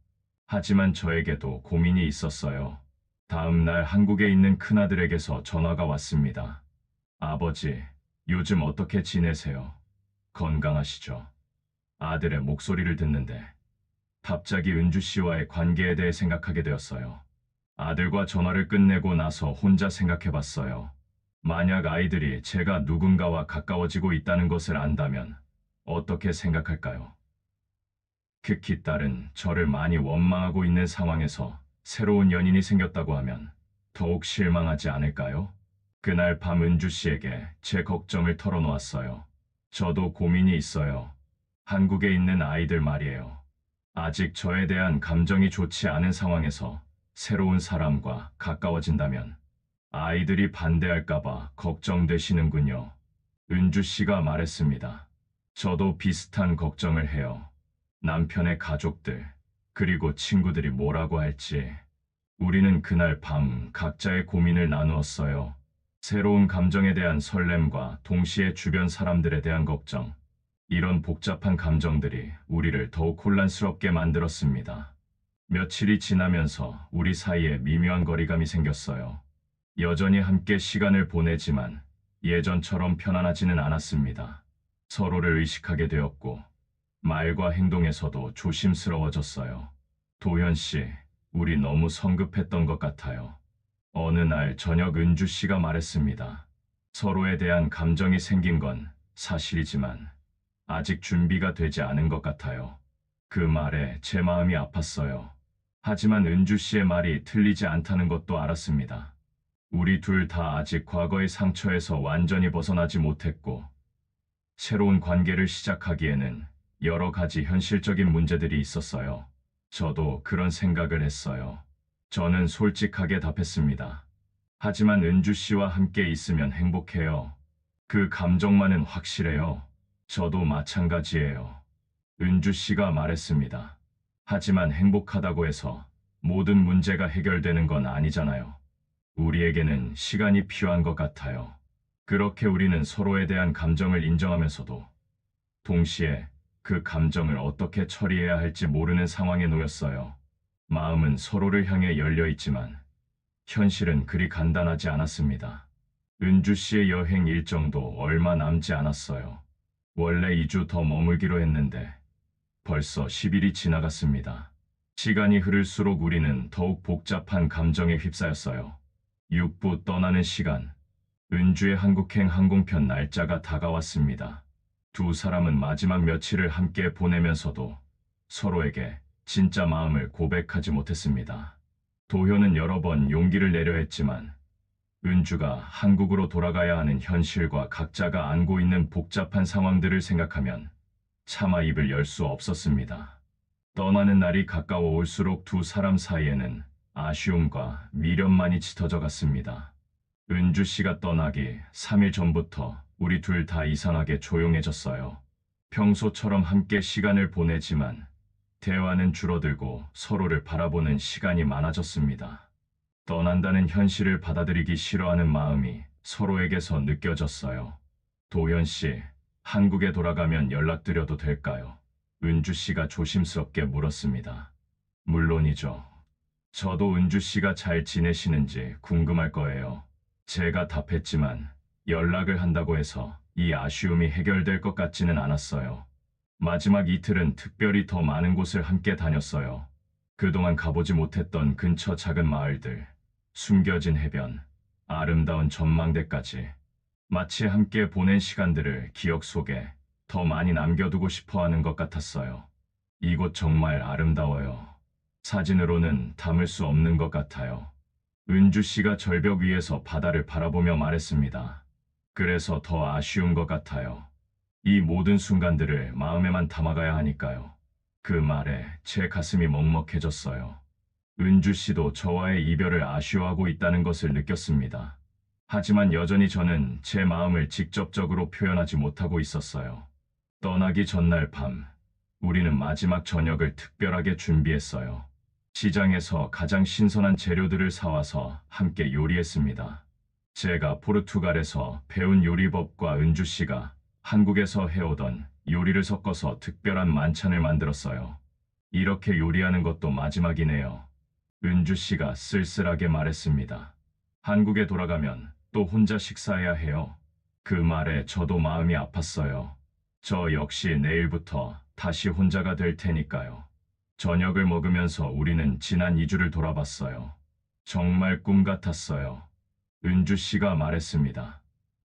하지만 저에게도 고민이 있었어요. 다음 날 한국에 있는 큰아들에게서 전화가 왔습니다. 아버지, 요즘 어떻게 지내세요? 건강하시죠? 아들의 목소리를 듣는데 갑자기 은주 씨와의 관계에 대해 생각하게 되었어요. 아들과 전화를 끝내고 나서 혼자 생각해봤어요. 만약 아이들이 제가 누군가와 가까워지고 있다는 것을 안다면 어떻게 생각할까요? 특히 딸은 저를 많이 원망하고 있는 상황에서 새로운 연인이 생겼다고 하면 더욱 실망하지 않을까요? 그날 밤 은주 씨에게 제 걱정을 털어놓았어요. 저도 고민이 있어요. 한국에 있는 아이들 말이에요. 아직 저에 대한 감정이 좋지 않은 상황에서 새로운 사람과 가까워진다면 아이들이 반대할까봐 걱정되시는군요. 은주 씨가 말했습니다. 저도 비슷한 걱정을 해요. 남편의 가족들, 그리고 친구들이 뭐라고 할지. 우리는 그날 밤 각자의 고민을 나누었어요. 새로운 감정에 대한 설렘과 동시에 주변 사람들에 대한 걱정. 이런 복잡한 감정들이 우리를 더욱 혼란스럽게 만들었습니다. 며칠이 지나면서 우리 사이에 미묘한 거리감이 생겼어요. 여전히 함께 시간을 보내지만 예전처럼 편안하지는 않았습니다. 서로를 의식하게 되었고 말과 행동에서도 조심스러워졌어요. 도현 씨, 우리 너무 성급했던 것 같아요. 어느 날 저녁 은주 씨가 말했습니다. 서로에 대한 감정이 생긴 건 사실이지만 아직 준비가 되지 않은 것 같아요. 그 말에 제 마음이 아팠어요. 하지만 은주 씨의 말이 틀리지 않다는 것도 알았습니다. 우리 둘 다 아직 과거의 상처에서 완전히 벗어나지 못했고 새로운 관계를 시작하기에는 여러 가지 현실적인 문제들이 있었어요. 저도 그런 생각을 했어요. 저는 솔직하게 답했습니다. 하지만 은주 씨와 함께 있으면 행복해요. 그 감정만은 확실해요. 저도 마찬가지예요. 은주 씨가 말했습니다. 하지만 행복하다고 해서 모든 문제가 해결되는 건 아니잖아요. 우리에게는 시간이 필요한 것 같아요. 그렇게 우리는 서로에 대한 감정을 인정하면서도 동시에 그 감정을 어떻게 처리해야 할지 모르는 상황에 놓였어요. 마음은 서로를 향해 열려 있지만 현실은 그리 간단하지 않았습니다. 은주 씨의 여행 일정도 얼마 남지 않았어요. 원래 2주 더 머물기로 했는데 벌써 10일이 지나갔습니다. 시간이 흐를수록 우리는 더욱 복잡한 감정에 휩싸였어요. 육부 떠나는 시간, 은주의 한국행 항공편 날짜가 다가왔습니다. 두 사람은 마지막 며칠을 함께 보내면서도 서로에게 진짜 마음을 고백하지 못했습니다. 도효는 여러 번 용기를 내려 했지만 은주가 한국으로 돌아가야 하는 현실과 각자가 안고 있는 복잡한 상황들을 생각하면 차마 입을 열 수 없었습니다. 떠나는 날이 가까워 올수록 두 사람 사이에는 아쉬움과 미련만이 짙어져 갔습니다. 은주 씨가 떠나기 3일 전부터 우리 둘 다 이상하게 조용해졌어요. 평소처럼 함께 시간을 보내지만 대화는 줄어들고 서로를 바라보는 시간이 많아졌습니다. 떠난다는 현실을 받아들이기 싫어하는 마음이 서로에게서 느껴졌어요. 도현 씨, 한국에 돌아가면 연락드려도 될까요? 은주 씨가 조심스럽게 물었습니다. 물론이죠. 저도 은주 씨가 잘 지내시는지 궁금할 거예요. 제가 답했지만 연락을 한다고 해서 이 아쉬움이 해결될 것 같지는 않았어요. 마지막 이틀은 특별히 더 많은 곳을 함께 다녔어요. 그동안 가보지 못했던 근처 작은 마을들, 숨겨진 해변, 아름다운 전망대까지 마치 함께 보낸 시간들을 기억 속에 더 많이 남겨두고 싶어 하는 것 같았어요. 이곳 정말 아름다워요. 사진으로는 담을 수 없는 것 같아요. 은주 씨가 절벽 위에서 바다를 바라보며 말했습니다. 그래서 더 아쉬운 것 같아요. 이 모든 순간들을 마음에만 담아가야 하니까요. 그 말에 제 가슴이 먹먹해졌어요. 은주 씨도 저와의 이별을 아쉬워하고 있다는 것을 느꼈습니다. 하지만 여전히 저는 제 마음을 직접적으로 표현하지 못하고 있었어요. 떠나기 전날 밤, 우리는 마지막 저녁을 특별하게 준비했어요. 시장에서 가장 신선한 재료들을 사와서 함께 요리했습니다. 제가 포르투갈에서 배운 요리법과 은주 씨가 한국에서 해오던 요리를 섞어서 특별한 만찬을 만들었어요. 이렇게 요리하는 것도 마지막이네요. 은주 씨가 쓸쓸하게 말했습니다. 한국에 돌아가면 또 혼자 식사해야 해요. 그 말에 저도 마음이 아팠어요. 저 역시 내일부터 다시 혼자가 될 테니까요. 저녁을 먹으면서 우리는 지난 2주를 돌아봤어요. 정말 꿈 같았어요. 은주 씨가 말했습니다.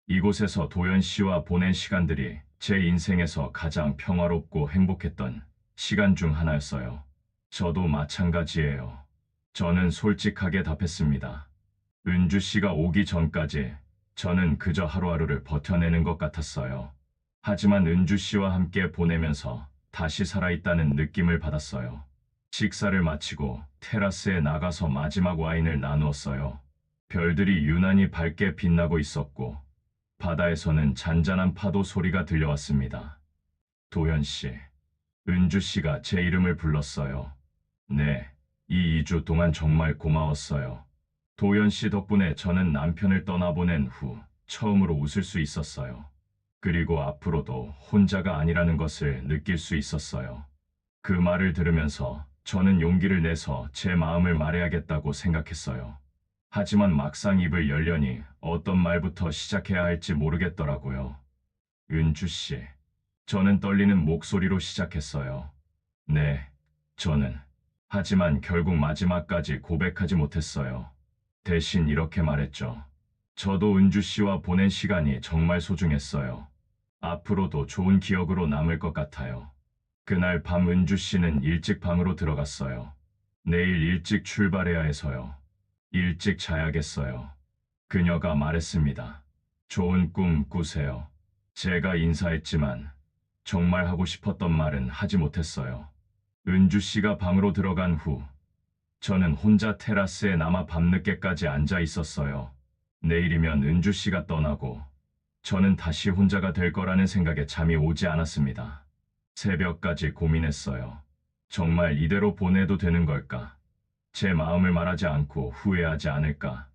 이곳에서 도연 씨와 보낸 시간들이 제 인생에서 가장 평화롭고 행복했던 시간 중 하나였어요. 저도 마찬가지예요. 저는 솔직하게 답했습니다. 은주 씨가 오기 전까지 저는 그저 하루하루를 버텨내는 것 같았어요. 하지만 은주 씨와 함께 보내면서 다시 살아있다는 느낌을 받았어요. 식사를 마치고 테라스에 나가서 마지막 와인을 나누었어요. 별들이 유난히 밝게 빛나고 있었고 바다에서는 잔잔한 파도 소리가 들려왔습니다. 도현 씨, 은주 씨가 제 이름을 불렀어요. 네, 이 2주 동안 정말 고마웠어요. 도현 씨 덕분에 저는 남편을 떠나보낸 후 처음으로 웃을 수 있었어요. 그리고 앞으로도 혼자가 아니라는 것을 느낄 수 있었어요. 그 말을 들으면서 저는 용기를 내서 제 마음을 말해야겠다고 생각했어요. 하지만 막상 입을 열려니 어떤 말부터 시작해야 할지 모르겠더라고요. 은주 씨, 저는 떨리는 목소리로 시작했어요. 네, 저는. 하지만 결국 마지막까지 고백하지 못했어요. 대신 이렇게 말했죠. 저도 은주 씨와 보낸 시간이 정말 소중했어요. 앞으로도 좋은 기억으로 남을 것 같아요. 그날 밤 은주 씨는 일찍 방으로 들어갔어요. 내일 일찍 출발해야 해서요. 일찍 자야겠어요. 그녀가 말했습니다. 좋은 꿈 꾸세요. 제가 인사했지만 정말 하고 싶었던 말은 하지 못했어요. 은주 씨가 방으로 들어간 후 저는 혼자 테라스에 남아 밤늦게까지 앉아 있었어요. 내일이면 은주 씨가 떠나고 저는 다시 혼자가 될 거라는 생각에 잠이 오지 않았습니다. 새벽까지 고민했어요. 정말 이대로 보내도 되는 걸까? 제 마음을 말하지 않고 후회하지 않을까?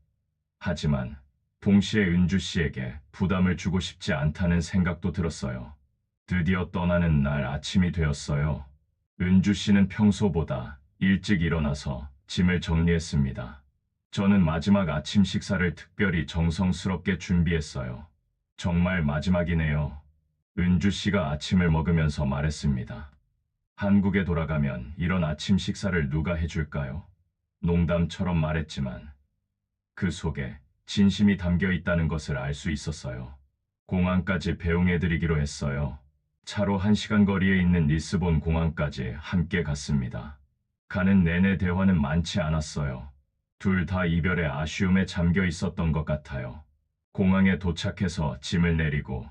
하지만 동시에 은주 씨에게 부담을 주고 싶지 않다는 생각도 들었어요. 드디어 떠나는 날 아침이 되었어요. 은주 씨는 평소보다 일찍 일어나서 짐을 정리했습니다. 저는 마지막 아침 식사를 특별히 정성스럽게 준비했어요. 정말 마지막이네요. 은주 씨가 아침을 먹으면서 말했습니다. 한국에 돌아가면 이런 아침 식사를 누가 해줄까요? 농담처럼 말했지만 그 속에 진심이 담겨 있다는 것을 알 수 있었어요. 공항까지 배웅해드리기로 했어요. 차로 1시간 거리에 있는 리스본 공항까지 함께 갔습니다. 가는 내내 대화는 많지 않았어요. 둘 다 이별의 아쉬움에 잠겨 있었던 것 같아요. 공항에 도착해서 짐을 내리고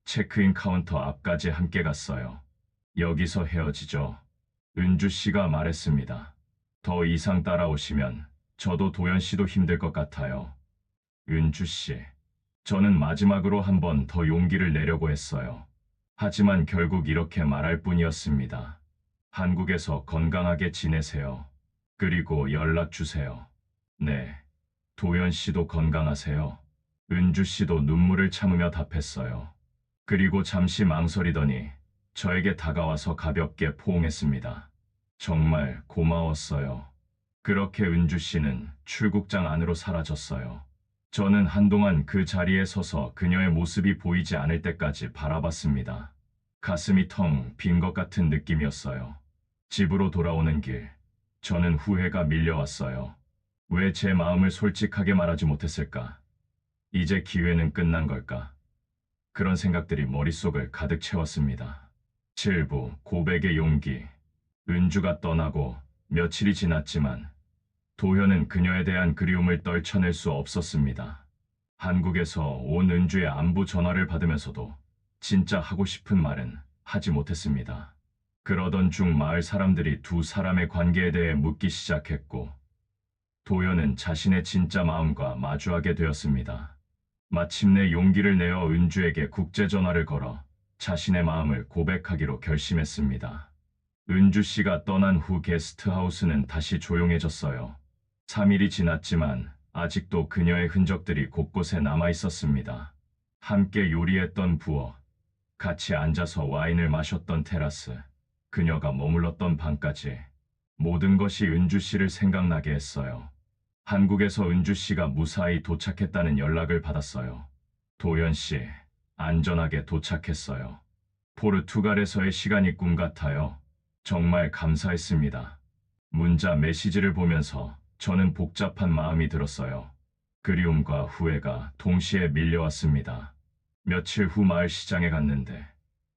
체크인 카운터 앞까지 함께 갔어요. 여기서 헤어지죠. 은주 씨가 말했습니다. 더 이상 따라오시면 저도 도연 씨도 힘들 것 같아요. 은주 씨, 저는 마지막으로 한 번 더 용기를 내려고 했어요. 하지만 결국 이렇게 말할 뿐이었습니다. 한국에서 건강하게 지내세요. 그리고 연락 주세요. 네, 도연 씨도 건강하세요. 은주 씨도 눈물을 참으며 답했어요. 그리고 잠시 망설이더니 저에게 다가와서 가볍게 포옹했습니다. 정말 고마웠어요. 그렇게 은주 씨는 출국장 안으로 사라졌어요. 저는 한동안 그 자리에 서서 그녀의 모습이 보이지 않을 때까지 바라봤습니다. 가슴이 텅 빈 것 같은 느낌이었어요. 집으로 돌아오는 길, 저는 후회가 밀려왔어요. 왜 제 마음을 솔직하게 말하지 못했을까? 이제 기회는 끝난 걸까? 그런 생각들이 머릿속을 가득 채웠습니다. 7부 고백의 용기. 은주가 떠나고 며칠이 지났지만 도현은 그녀에 대한 그리움을 떨쳐낼 수 없었습니다. 한국에서 온 은주의 안부 전화를 받으면서도 진짜 하고 싶은 말은 하지 못했습니다. 그러던 중 마을 사람들이 두 사람의 관계에 대해 묻기 시작했고 도현은 자신의 진짜 마음과 마주하게 되었습니다. 마침내 용기를 내어 은주에게 국제전화를 걸어 자신의 마음을 고백하기로 결심했습니다. 은주 씨가 떠난 후 게스트하우스는 다시 조용해졌어요. 3일이 지났지만 아직도 그녀의 흔적들이 곳곳에 남아 있었습니다. 함께 요리했던 부엌, 같이 앉아서 와인을 마셨던 테라스, 그녀가 머물렀던 방까지 모든 것이 은주 씨를 생각나게 했어요. 한국에서 은주 씨가 무사히 도착했다는 연락을 받았어요. 도연 씨, 안전하게 도착했어요. 포르투갈에서의 시간이 꿈 같아요. 정말 감사했습니다. 문자 메시지를 보면서 저는 복잡한 마음이 들었어요. 그리움과 후회가 동시에 밀려왔습니다. 며칠 후 마을 시장에 갔는데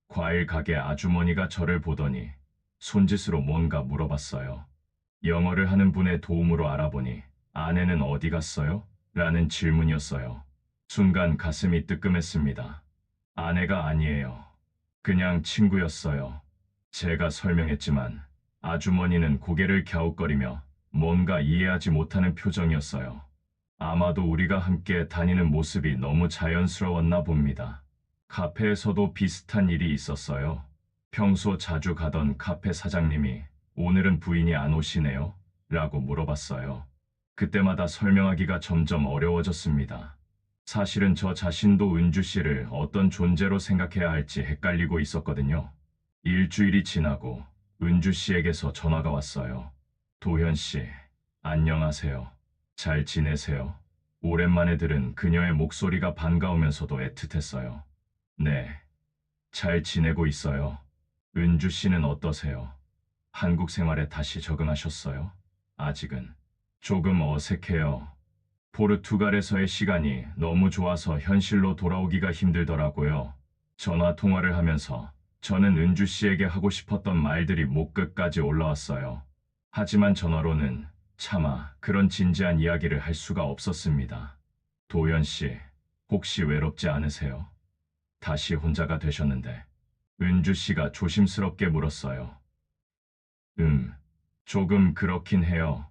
과일 가게 아주머니가 저를 보더니 손짓으로 뭔가 물어봤어요. 영어를 하는 분의 도움으로 알아보니 아내는 어디 갔어요? 라는 질문이었어요. 순간 가슴이 뜨끔했습니다. 아내가 아니에요. 그냥 친구였어요. 제가 설명했지만 아주머니는 고개를 갸웃거리며 뭔가 이해하지 못하는 표정이었어요. 아마도 우리가 함께 다니는 모습이 너무 자연스러웠나 봅니다. 카페에서도 비슷한 일이 있었어요. 평소 자주 가던 카페 사장님이 오늘은 부인이 안 오시네요? 라고 물어봤어요. 그때마다 설명하기가 점점 어려워졌습니다. 사실은 저 자신도 은주 씨를 어떤 존재로 생각해야 할지 헷갈리고 있었거든요. 일주일이 지나고 은주 씨에게서 전화가 왔어요. 도현 씨, 안녕하세요. 잘 지내세요? 오랜만에 들은 그녀의 목소리가 반가우면서도 애틋했어요. 네, 잘 지내고 있어요. 은주 씨는 어떠세요? 한국 생활에 다시 적응하셨어요? 아직은 조금 어색해요. 포르투갈에서의 시간이 너무 좋아서 현실로 돌아오기가 힘들더라고요. 전화 통화를 하면서 저는 은주 씨에게 하고 싶었던 말들이 목끝까지 올라왔어요. 하지만 전화로는 차마 그런 진지한 이야기를 할 수가 없었습니다. 도연 씨, 혹시 외롭지 않으세요? 다시 혼자가 되셨는데. 은주 씨가 조심스럽게 물었어요. 조금 그렇긴 해요.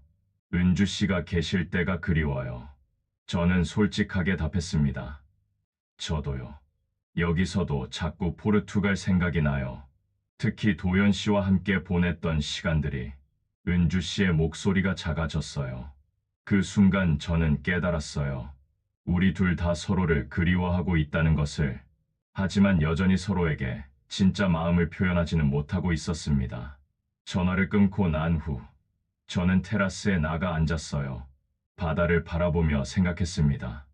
은주 씨가 계실 때가 그리워요. 저는 솔직하게 답했습니다. 저도요. 여기서도 자꾸 포르투갈 생각이 나요. 특히 도연 씨와 함께 보냈던 시간들이. 은주 씨의 목소리가 작아졌어요. 그 순간 저는 깨달았어요. 우리 둘 다 서로를 그리워하고 있다는 것을. 하지만 여전히 서로에게 진짜 마음을 표현하지는 못하고 있었습니다. 전화를 끊고 난 후, 저는 테라스에 나가 앉았어요. 바다를 바라보며 생각했습니다.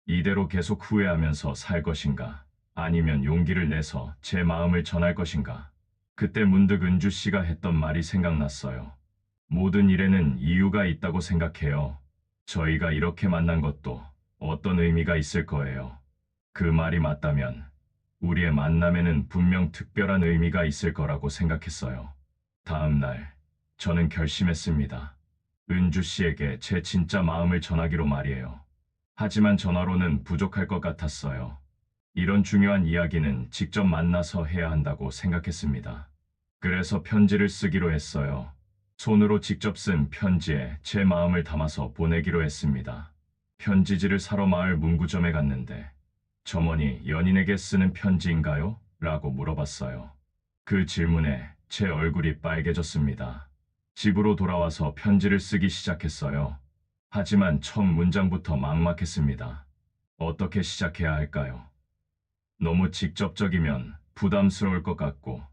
이대로 계속 후회하면서 살 것인가, 아니면 용기를 내서 제 마음을 전할 것인가. 그때 문득 은주 씨가 했던 말이 생각났어요. 모든 일에는 이유가 있다고 생각해요. 저희가 이렇게 만난 것도 어떤 의미가 있을 거예요. 그 말이 맞다면 우리의 만남에는 분명 특별한 의미가 있을 거라고 생각했어요. 다음 날, 저는 결심했습니다. 은주 씨에게 제 진짜 마음을 전하기로 말이에요. 하지만 전화로는 부족할 것 같았어요. 이런 중요한 이야기는 직접 만나서 해야 한다고 생각했습니다. 그래서 편지를 쓰기로 했어요. 손으로 직접 쓴 편지에 제 마음을 담아서 보내기로 했습니다. 편지지를 사러 마을 문구점에 갔는데 점원이 연인에게 쓰는 편지인가요? 라고 물어봤어요. 그 질문에 제 얼굴이 빨개졌습니다. 집으로 돌아와서 편지를 쓰기 시작했어요. 하지만 첫 문장부터 막막했습니다. 어떻게 시작해야 할까요? 너무 직접적이면 부담스러울 것 같고,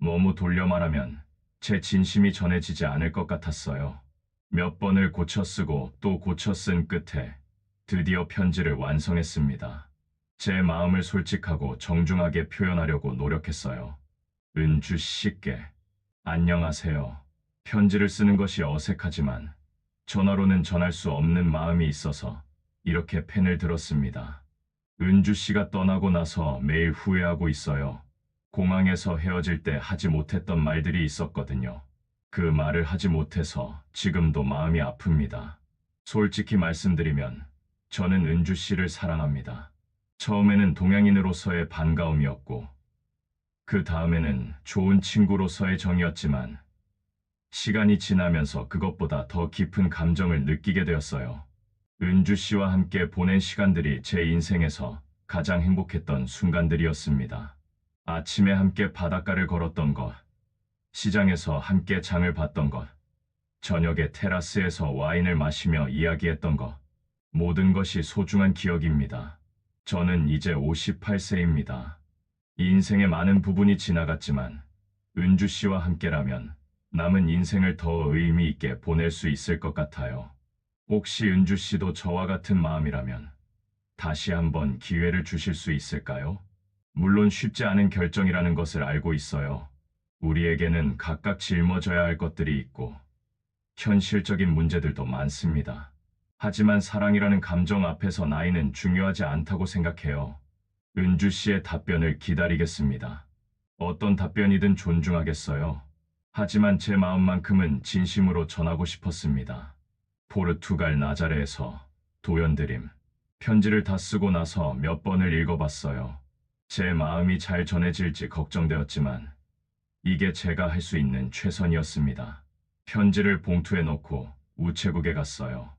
너무 돌려 말하면 제 진심이 전해지지 않을 것 같았어요. 몇 번을 고쳐 쓰고 또 고쳐 쓴 끝에 드디어 편지를 완성했습니다. 제 마음을 솔직하고 정중하게 표현하려고 노력했어요. 은주 씨께, 안녕하세요. 편지를 쓰는 것이 어색하지만 전화로는 전할 수 없는 마음이 있어서 이렇게 펜을 들었습니다. 은주 씨가 떠나고 나서 매일 후회하고 있어요. 공항에서 헤어질 때 하지 못했던 말들이 있었거든요. 그 말을 하지 못해서 지금도 마음이 아픕니다. 솔직히 말씀드리면 저는 은주 씨를 사랑합니다. 처음에는 동양인으로서의 반가움이었고, 그 다음에는 좋은 친구로서의 정이었지만, 시간이 지나면서 그것보다 더 깊은 감정을 느끼게 되었어요. 은주 씨와 함께 보낸 시간들이 제 인생에서 가장 행복했던 순간들이었습니다. 아침에 함께 바닷가를 걸었던 것, 시장에서 함께 장을 봤던 것, 저녁에 테라스에서 와인을 마시며 이야기했던 것, 모든 것이 소중한 기억입니다. 저는 이제 58세입니다. 인생의 많은 부분이 지나갔지만 은주 씨와 함께라면 남은 인생을 더 의미 있게 보낼 수 있을 것 같아요. 혹시 은주 씨도 저와 같은 마음이라면 다시 한번 기회를 주실 수 있을까요? 물론 쉽지 않은 결정이라는 것을 알고 있어요. 우리에게는 각각 짊어져야 할 것들이 있고 현실적인 문제들도 많습니다. 하지만 사랑이라는 감정 앞에서 나이는 중요하지 않다고 생각해요. 은주 씨의 답변을 기다리겠습니다. 어떤 답변이든 존중하겠어요. 하지만 제 마음만큼은 진심으로 전하고 싶었습니다. 포르투갈 나자레에서 도연드림. 편지를 다 쓰고 나서 몇 번을 읽어봤어요. 제 마음이 잘 전해질지 걱정되었지만 이게 제가 할 수 있는 최선이었습니다. 편지를 봉투에 넣고 우체국에 갔어요.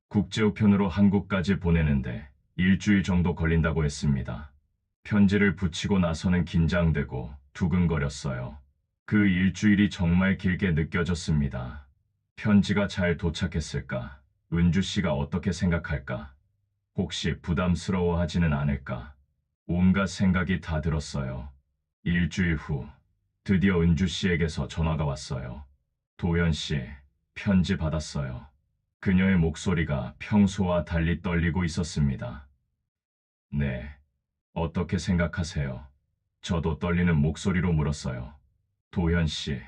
국제우편으로 한국까지 보내는데 일주일 정도 걸린다고 했습니다. 편지를 붙이고 나서는 긴장되고 두근거렸어요. 그 일주일이 정말 길게 느껴졌습니다. 편지가 잘 도착했을까? 은주 씨가 어떻게 생각할까? 혹시 부담스러워하지는 않을까? 온갖 생각이 다 들었어요. 일주일 후, 드디어 은주 씨에게서 전화가 왔어요. 도연 씨, 편지 받았어요. 그녀의 목소리가 평소와 달리 떨리고 있었습니다. 네, 어떻게 생각하세요? 저도 떨리는 목소리로 물었어요. 도현 씨,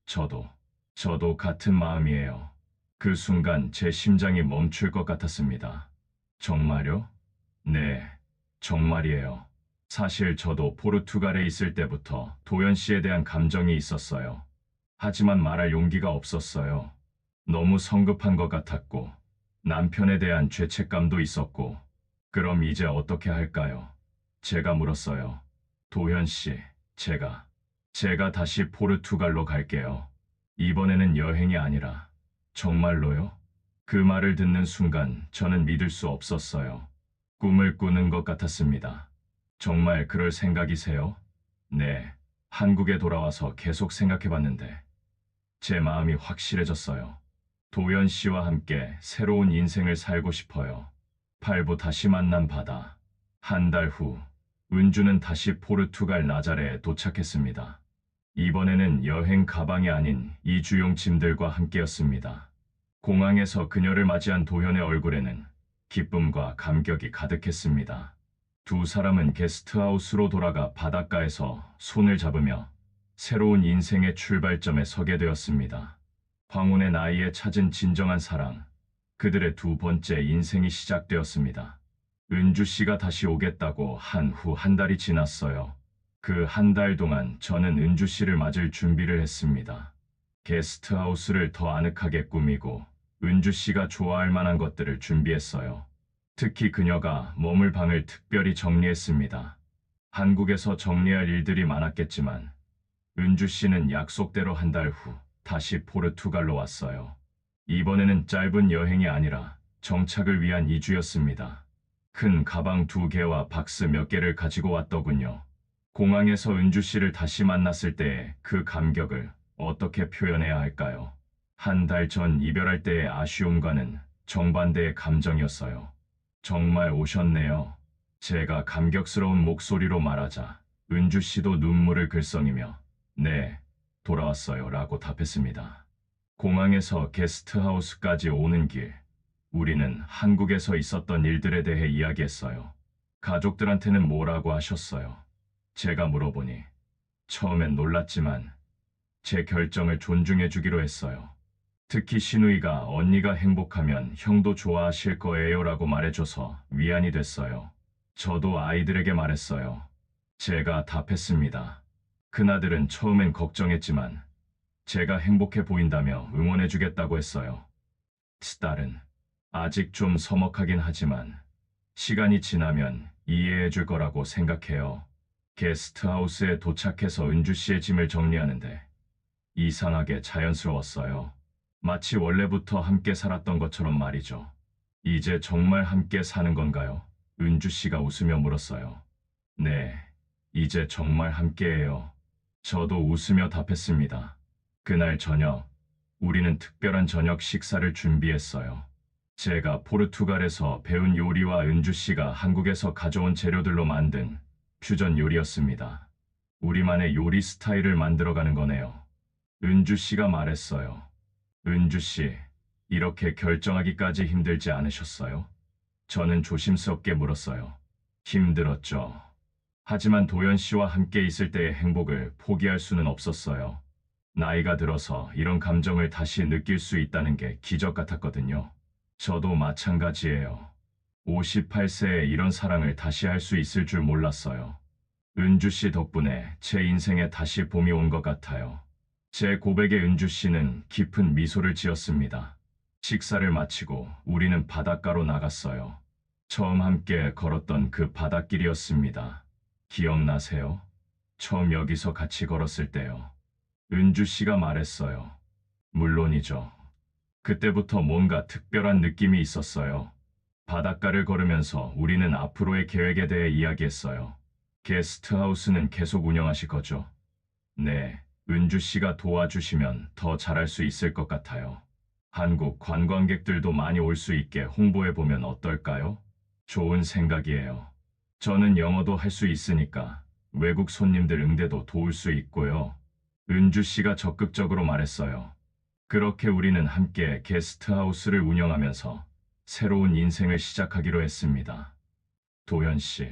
저도 같은 마음이에요. 그 순간 제 심장이 멈출 것 같았습니다. 정말요? 네, 정말이에요. 사실 저도 포르투갈에 있을 때부터 도현 씨에 대한 감정이 있었어요. 하지만 말할 용기가 없었어요. 너무 성급한 것 같았고, 남편에 대한 죄책감도 있었고, 그럼 이제 어떻게 할까요? 제가 물었어요. 도현 씨, 제가 다시 포르투갈로 갈게요. 이번에는 여행이 아니라, 정말로요? 그 말을 듣는 순간 저는 믿을 수 없었어요. 꿈을 꾸는 것 같았습니다. 정말 그럴 생각이세요? 네, 한국에 돌아와서 계속 생각해봤는데, 제 마음이 확실해졌어요. 도연 씨와 함께 새로운 인생을 살고 싶어요. 팔부 다시 만난 바다. 한 달 후, 은주는 다시 포르투갈 나자레에 도착했습니다. 이번에는 여행 가방이 아닌 이주용 짐들과 함께였습니다. 공항에서 그녀를 맞이한 도현의 얼굴에는 기쁨과 감격이 가득했습니다. 두 사람은 게스트하우스로 돌아가 바닷가에서 손을 잡으며 새로운 인생의 출발점에 서게 되었습니다. 황혼의 나이에 찾은 진정한 사랑, 그들의 두 번째 인생이 시작되었습니다. 은주 씨가 다시 오겠다고 한 후 한 달이 지났어요. 그 한 달 동안 저는 은주 씨를 맞을 준비를 했습니다. 게스트하우스를 더 아늑하게 꾸미고 은주 씨가 좋아할 만한 것들을 준비했어요. 특히 그녀가 머물 방을 특별히 정리했습니다. 한국에서 정리할 일들이 많았겠지만 은주 씨는 약속대로 한 달 후 다시 포르투갈로 왔어요. 이번에는 짧은 여행이 아니라 정착을 위한 이주였습니다. 큰 가방 2개와 박스 몇 개를 가지고 왔더군요. 공항에서 은주 씨를 다시 만났을 때의 그 감격을 어떻게 표현해야 할까요? 한 달 전 이별할 때의 아쉬움과는 정반대의 감정이었어요. 정말 오셨네요. 제가 감격스러운 목소리로 말하자 은주 씨도 눈물을 글썽이며 네, 돌아왔어요 라고 답했습니다. 공항에서 게스트하우스까지 오는 길, 우리는 한국에서 있었던 일들에 대해 이야기했어요. 가족들한테는 뭐라고 하셨어요? 제가 물어보니 처음엔 놀랐지만 제 결정을 존중해 주기로 했어요. 특히 신우이가 언니가 행복하면 형도 좋아하실 거예요 라고 말해줘서 위안이 됐어요. 저도 아이들에게 말했어요. 제가 답했습니다. 큰아들은 처음엔 걱정했지만 제가 행복해 보인다며 응원해 주겠다고 했어요. 딸은 아직 좀 서먹하긴 하지만 시간이 지나면 이해해 줄 거라고 생각해요. 게스트하우스에 도착해서 은주 씨의 짐을 정리하는데 이상하게 자연스러웠어요. 마치 원래부터 함께 살았던 것처럼 말이죠. 이제 정말 함께 사는 건가요? 은주 씨가 웃으며 물었어요. 네, 이제 정말 함께해요. 저도 웃으며 답했습니다. 그날 저녁, 우리는 특별한 저녁 식사를 준비했어요. 제가 포르투갈에서 배운 요리와 은주 씨가 한국에서 가져온 재료들로 만든 퓨전 요리였습니다. 우리만의 요리 스타일을 만들어가는 거네요. 은주 씨가 말했어요. 은주 씨, 이렇게 결정하기까지 힘들지 않으셨어요? 저는 조심스럽게 물었어요. 힘들었죠. 하지만 도연 씨와 함께 있을 때의 행복을 포기할 수는 없었어요. 나이가 들어서 이런 감정을 다시 느낄 수 있다는 게 기적 같았거든요. 저도 마찬가지예요. 58세에 이런 사랑을 다시 할 수 있을 줄 몰랐어요. 은주 씨 덕분에 제 인생에 다시 봄이 온 것 같아요. 제 고백에 은주 씨는 깊은 미소를 지었습니다. 식사를 마치고 우리는 바닷가로 나갔어요. 처음 함께 걸었던 그 바닷길이었습니다. 기억나세요? 처음 여기서 같이 걸었을 때요. 은주 씨가 말했어요. 물론이죠. 그때부터 뭔가 특별한 느낌이 있었어요. 바닷가를 걸으면서 우리는 앞으로의 계획에 대해 이야기했어요. 게스트하우스는 계속 운영하실 거죠? 네, 은주 씨가 도와주시면 더 잘할 수 있을 것 같아요. 한국 관광객들도 많이 올 수 있게 홍보해보면 어떨까요? 좋은 생각이에요. 저는 영어도 할 수 있으니까 외국 손님들 응대도 도울 수 있고요. 은주 씨가 적극적으로 말했어요. 그렇게 우리는 함께 게스트하우스를 운영하면서 새로운 인생을 시작하기로 했습니다. 도현 씨,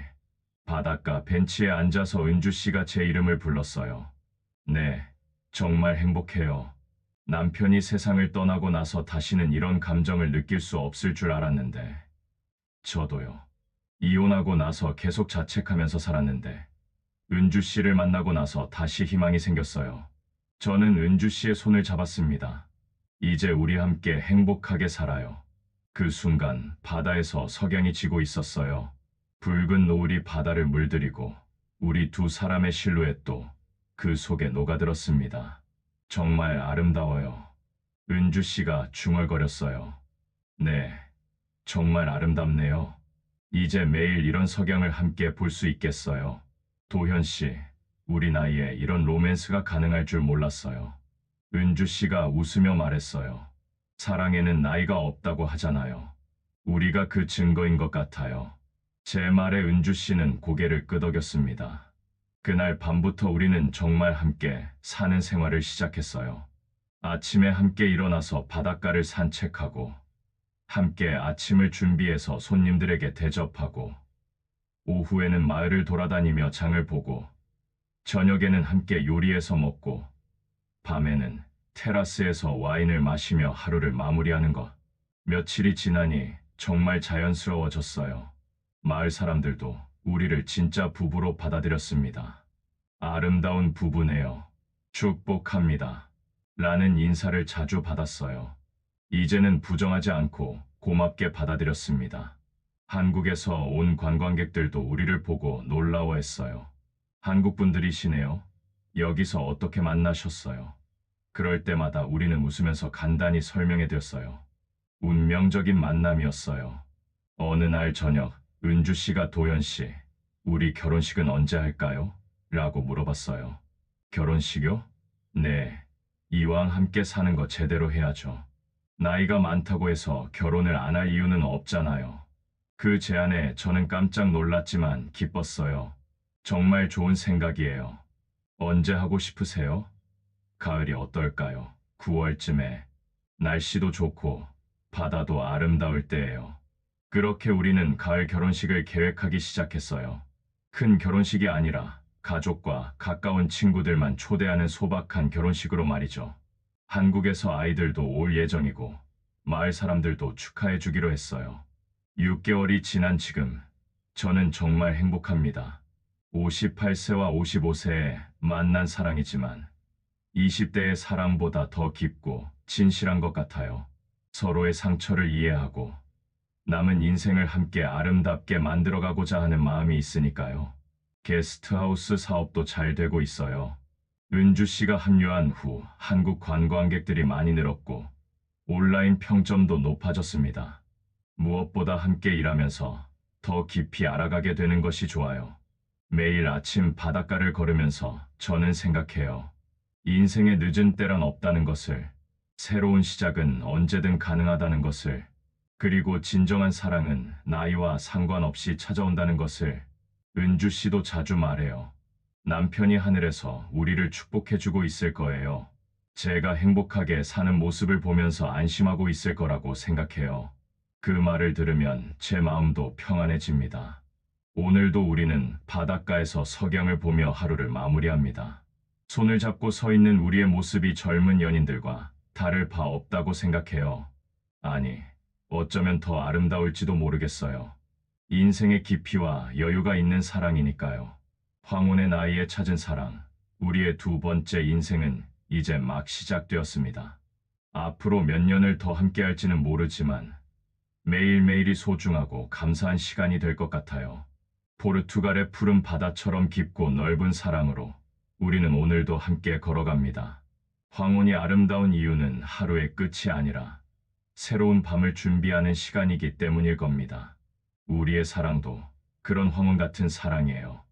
바닷가 벤치에 앉아서 은주 씨가 제 이름을 불렀어요. 네, 정말 행복해요. 남편이 세상을 떠나고 나서 다시는 이런 감정을 느낄 수 없을 줄 알았는데, 저도요. 이혼하고 나서 계속 자책하면서 살았는데, 은주 씨를 만나고 나서 다시 희망이 생겼어요. 저는 은주 씨의 손을 잡았습니다. 이제 우리 함께 행복하게 살아요. 그 순간 바다에서 석양이 지고 있었어요. 붉은 노을이 바다를 물들이고 우리 두 사람의 실루엣도 그 속에 녹아들었습니다. 정말 아름다워요. 은주 씨가 중얼거렸어요. 네, 정말 아름답네요. 이제 매일 이런 석양을 함께 볼 수 있겠어요. 도현 씨, 우리 나이에 이런 로맨스가 가능할 줄 몰랐어요. 은주 씨가 웃으며 말했어요. 사랑에는 나이가 없다고 하잖아요. 우리가 그 증거인 것 같아요. 제 말에 은주 씨는 고개를 끄덕였습니다. 그날 밤부터 우리는 정말 함께 사는 생활을 시작했어요. 아침에 함께 일어나서 바닷가를 산책하고, 함께 아침을 준비해서 손님들에게 대접하고, 오후에는 마을을 돌아다니며 장을 보고, 저녁에는 함께 요리해서 먹고, 밤에는 테라스에서 와인을 마시며 하루를 마무리하는 것. 며칠이 지나니 정말 자연스러워졌어요. 마을 사람들도 우리를 진짜 부부로 받아들였습니다. 아름다운 부부네요. 축복합니다. 라는 인사를 자주 받았어요. 이제는 부정하지 않고 고맙게 받아들였습니다. 한국에서 온 관광객들도 우리를 보고 놀라워했어요. 한국 분들이시네요. 여기서 어떻게 만나셨어요? 그럴 때마다 우리는 웃으면서 간단히 설명해드렸어요. 운명적인 만남이었어요. 어느 날 저녁, 은주 씨가 도연 씨, 우리 결혼식은 언제 할까요? 라고 물어봤어요. 결혼식요? 네. 이왕 함께 사는 거 제대로 해야죠. 나이가 많다고 해서 결혼을 안 할 이유는 없잖아요. 그 제안에 저는 깜짝 놀랐지만 기뻤어요. 정말 좋은 생각이에요. 언제 하고 싶으세요? 가을이 어떨까요? 9월쯤에. 날씨도 좋고 바다도 아름다울 때예요. 그렇게 우리는 가을 결혼식을 계획하기 시작했어요. 큰 결혼식이 아니라 가족과 가까운 친구들만 초대하는 소박한 결혼식으로 말이죠. 한국에서 아이들도 올 예정이고 마을 사람들도 축하해 주기로 했어요. 6개월이 지난 지금 저는 정말 행복합니다. 58세와 55세에 만난 사랑이지만 20대의 사랑보다 더 깊고 진실한 것 같아요. 서로의 상처를 이해하고 남은 인생을 함께 아름답게 만들어가고자 하는 마음이 있으니까요. 게스트하우스 사업도 잘 되고 있어요. 은주 씨가 합류한 후 한국 관광객들이 많이 늘었고 온라인 평점도 높아졌습니다. 무엇보다 함께 일하면서 더 깊이 알아가게 되는 것이 좋아요. 매일 아침 바닷가를 걸으면서 저는 생각해요. 인생의 늦은 때란 없다는 것을, 새로운 시작은 언제든 가능하다는 것을, 그리고 진정한 사랑은 나이와 상관없이 찾아온다는 것을 은주 씨도 자주 말해요. 남편이 하늘에서 우리를 축복해주고 있을 거예요. 제가 행복하게 사는 모습을 보면서 안심하고 있을 거라고 생각해요. 그 말을 들으면 제 마음도 평안해집니다. 오늘도 우리는 바닷가에서 석양을 보며 하루를 마무리합니다. 손을 잡고 서 있는 우리의 모습이 젊은 연인들과 다를 바 없다고 생각해요. 아니, 어쩌면 더 아름다울지도 모르겠어요. 인생의 깊이와 여유가 있는 사랑이니까요. 황혼의 나이에 찾은 사랑, 우리의 두 번째 인생은 이제 막 시작되었습니다. 앞으로 몇 년을 더 함께할지는 모르지만 매일매일이 소중하고 감사한 시간이 될 것 같아요. 포르투갈의 푸른 바다처럼 깊고 넓은 사랑으로 우리는 오늘도 함께 걸어갑니다. 황혼이 아름다운 이유는 하루의 끝이 아니라 새로운 밤을 준비하는 시간이기 때문일 겁니다. 우리의 사랑도 그런 황혼 같은 사랑이에요.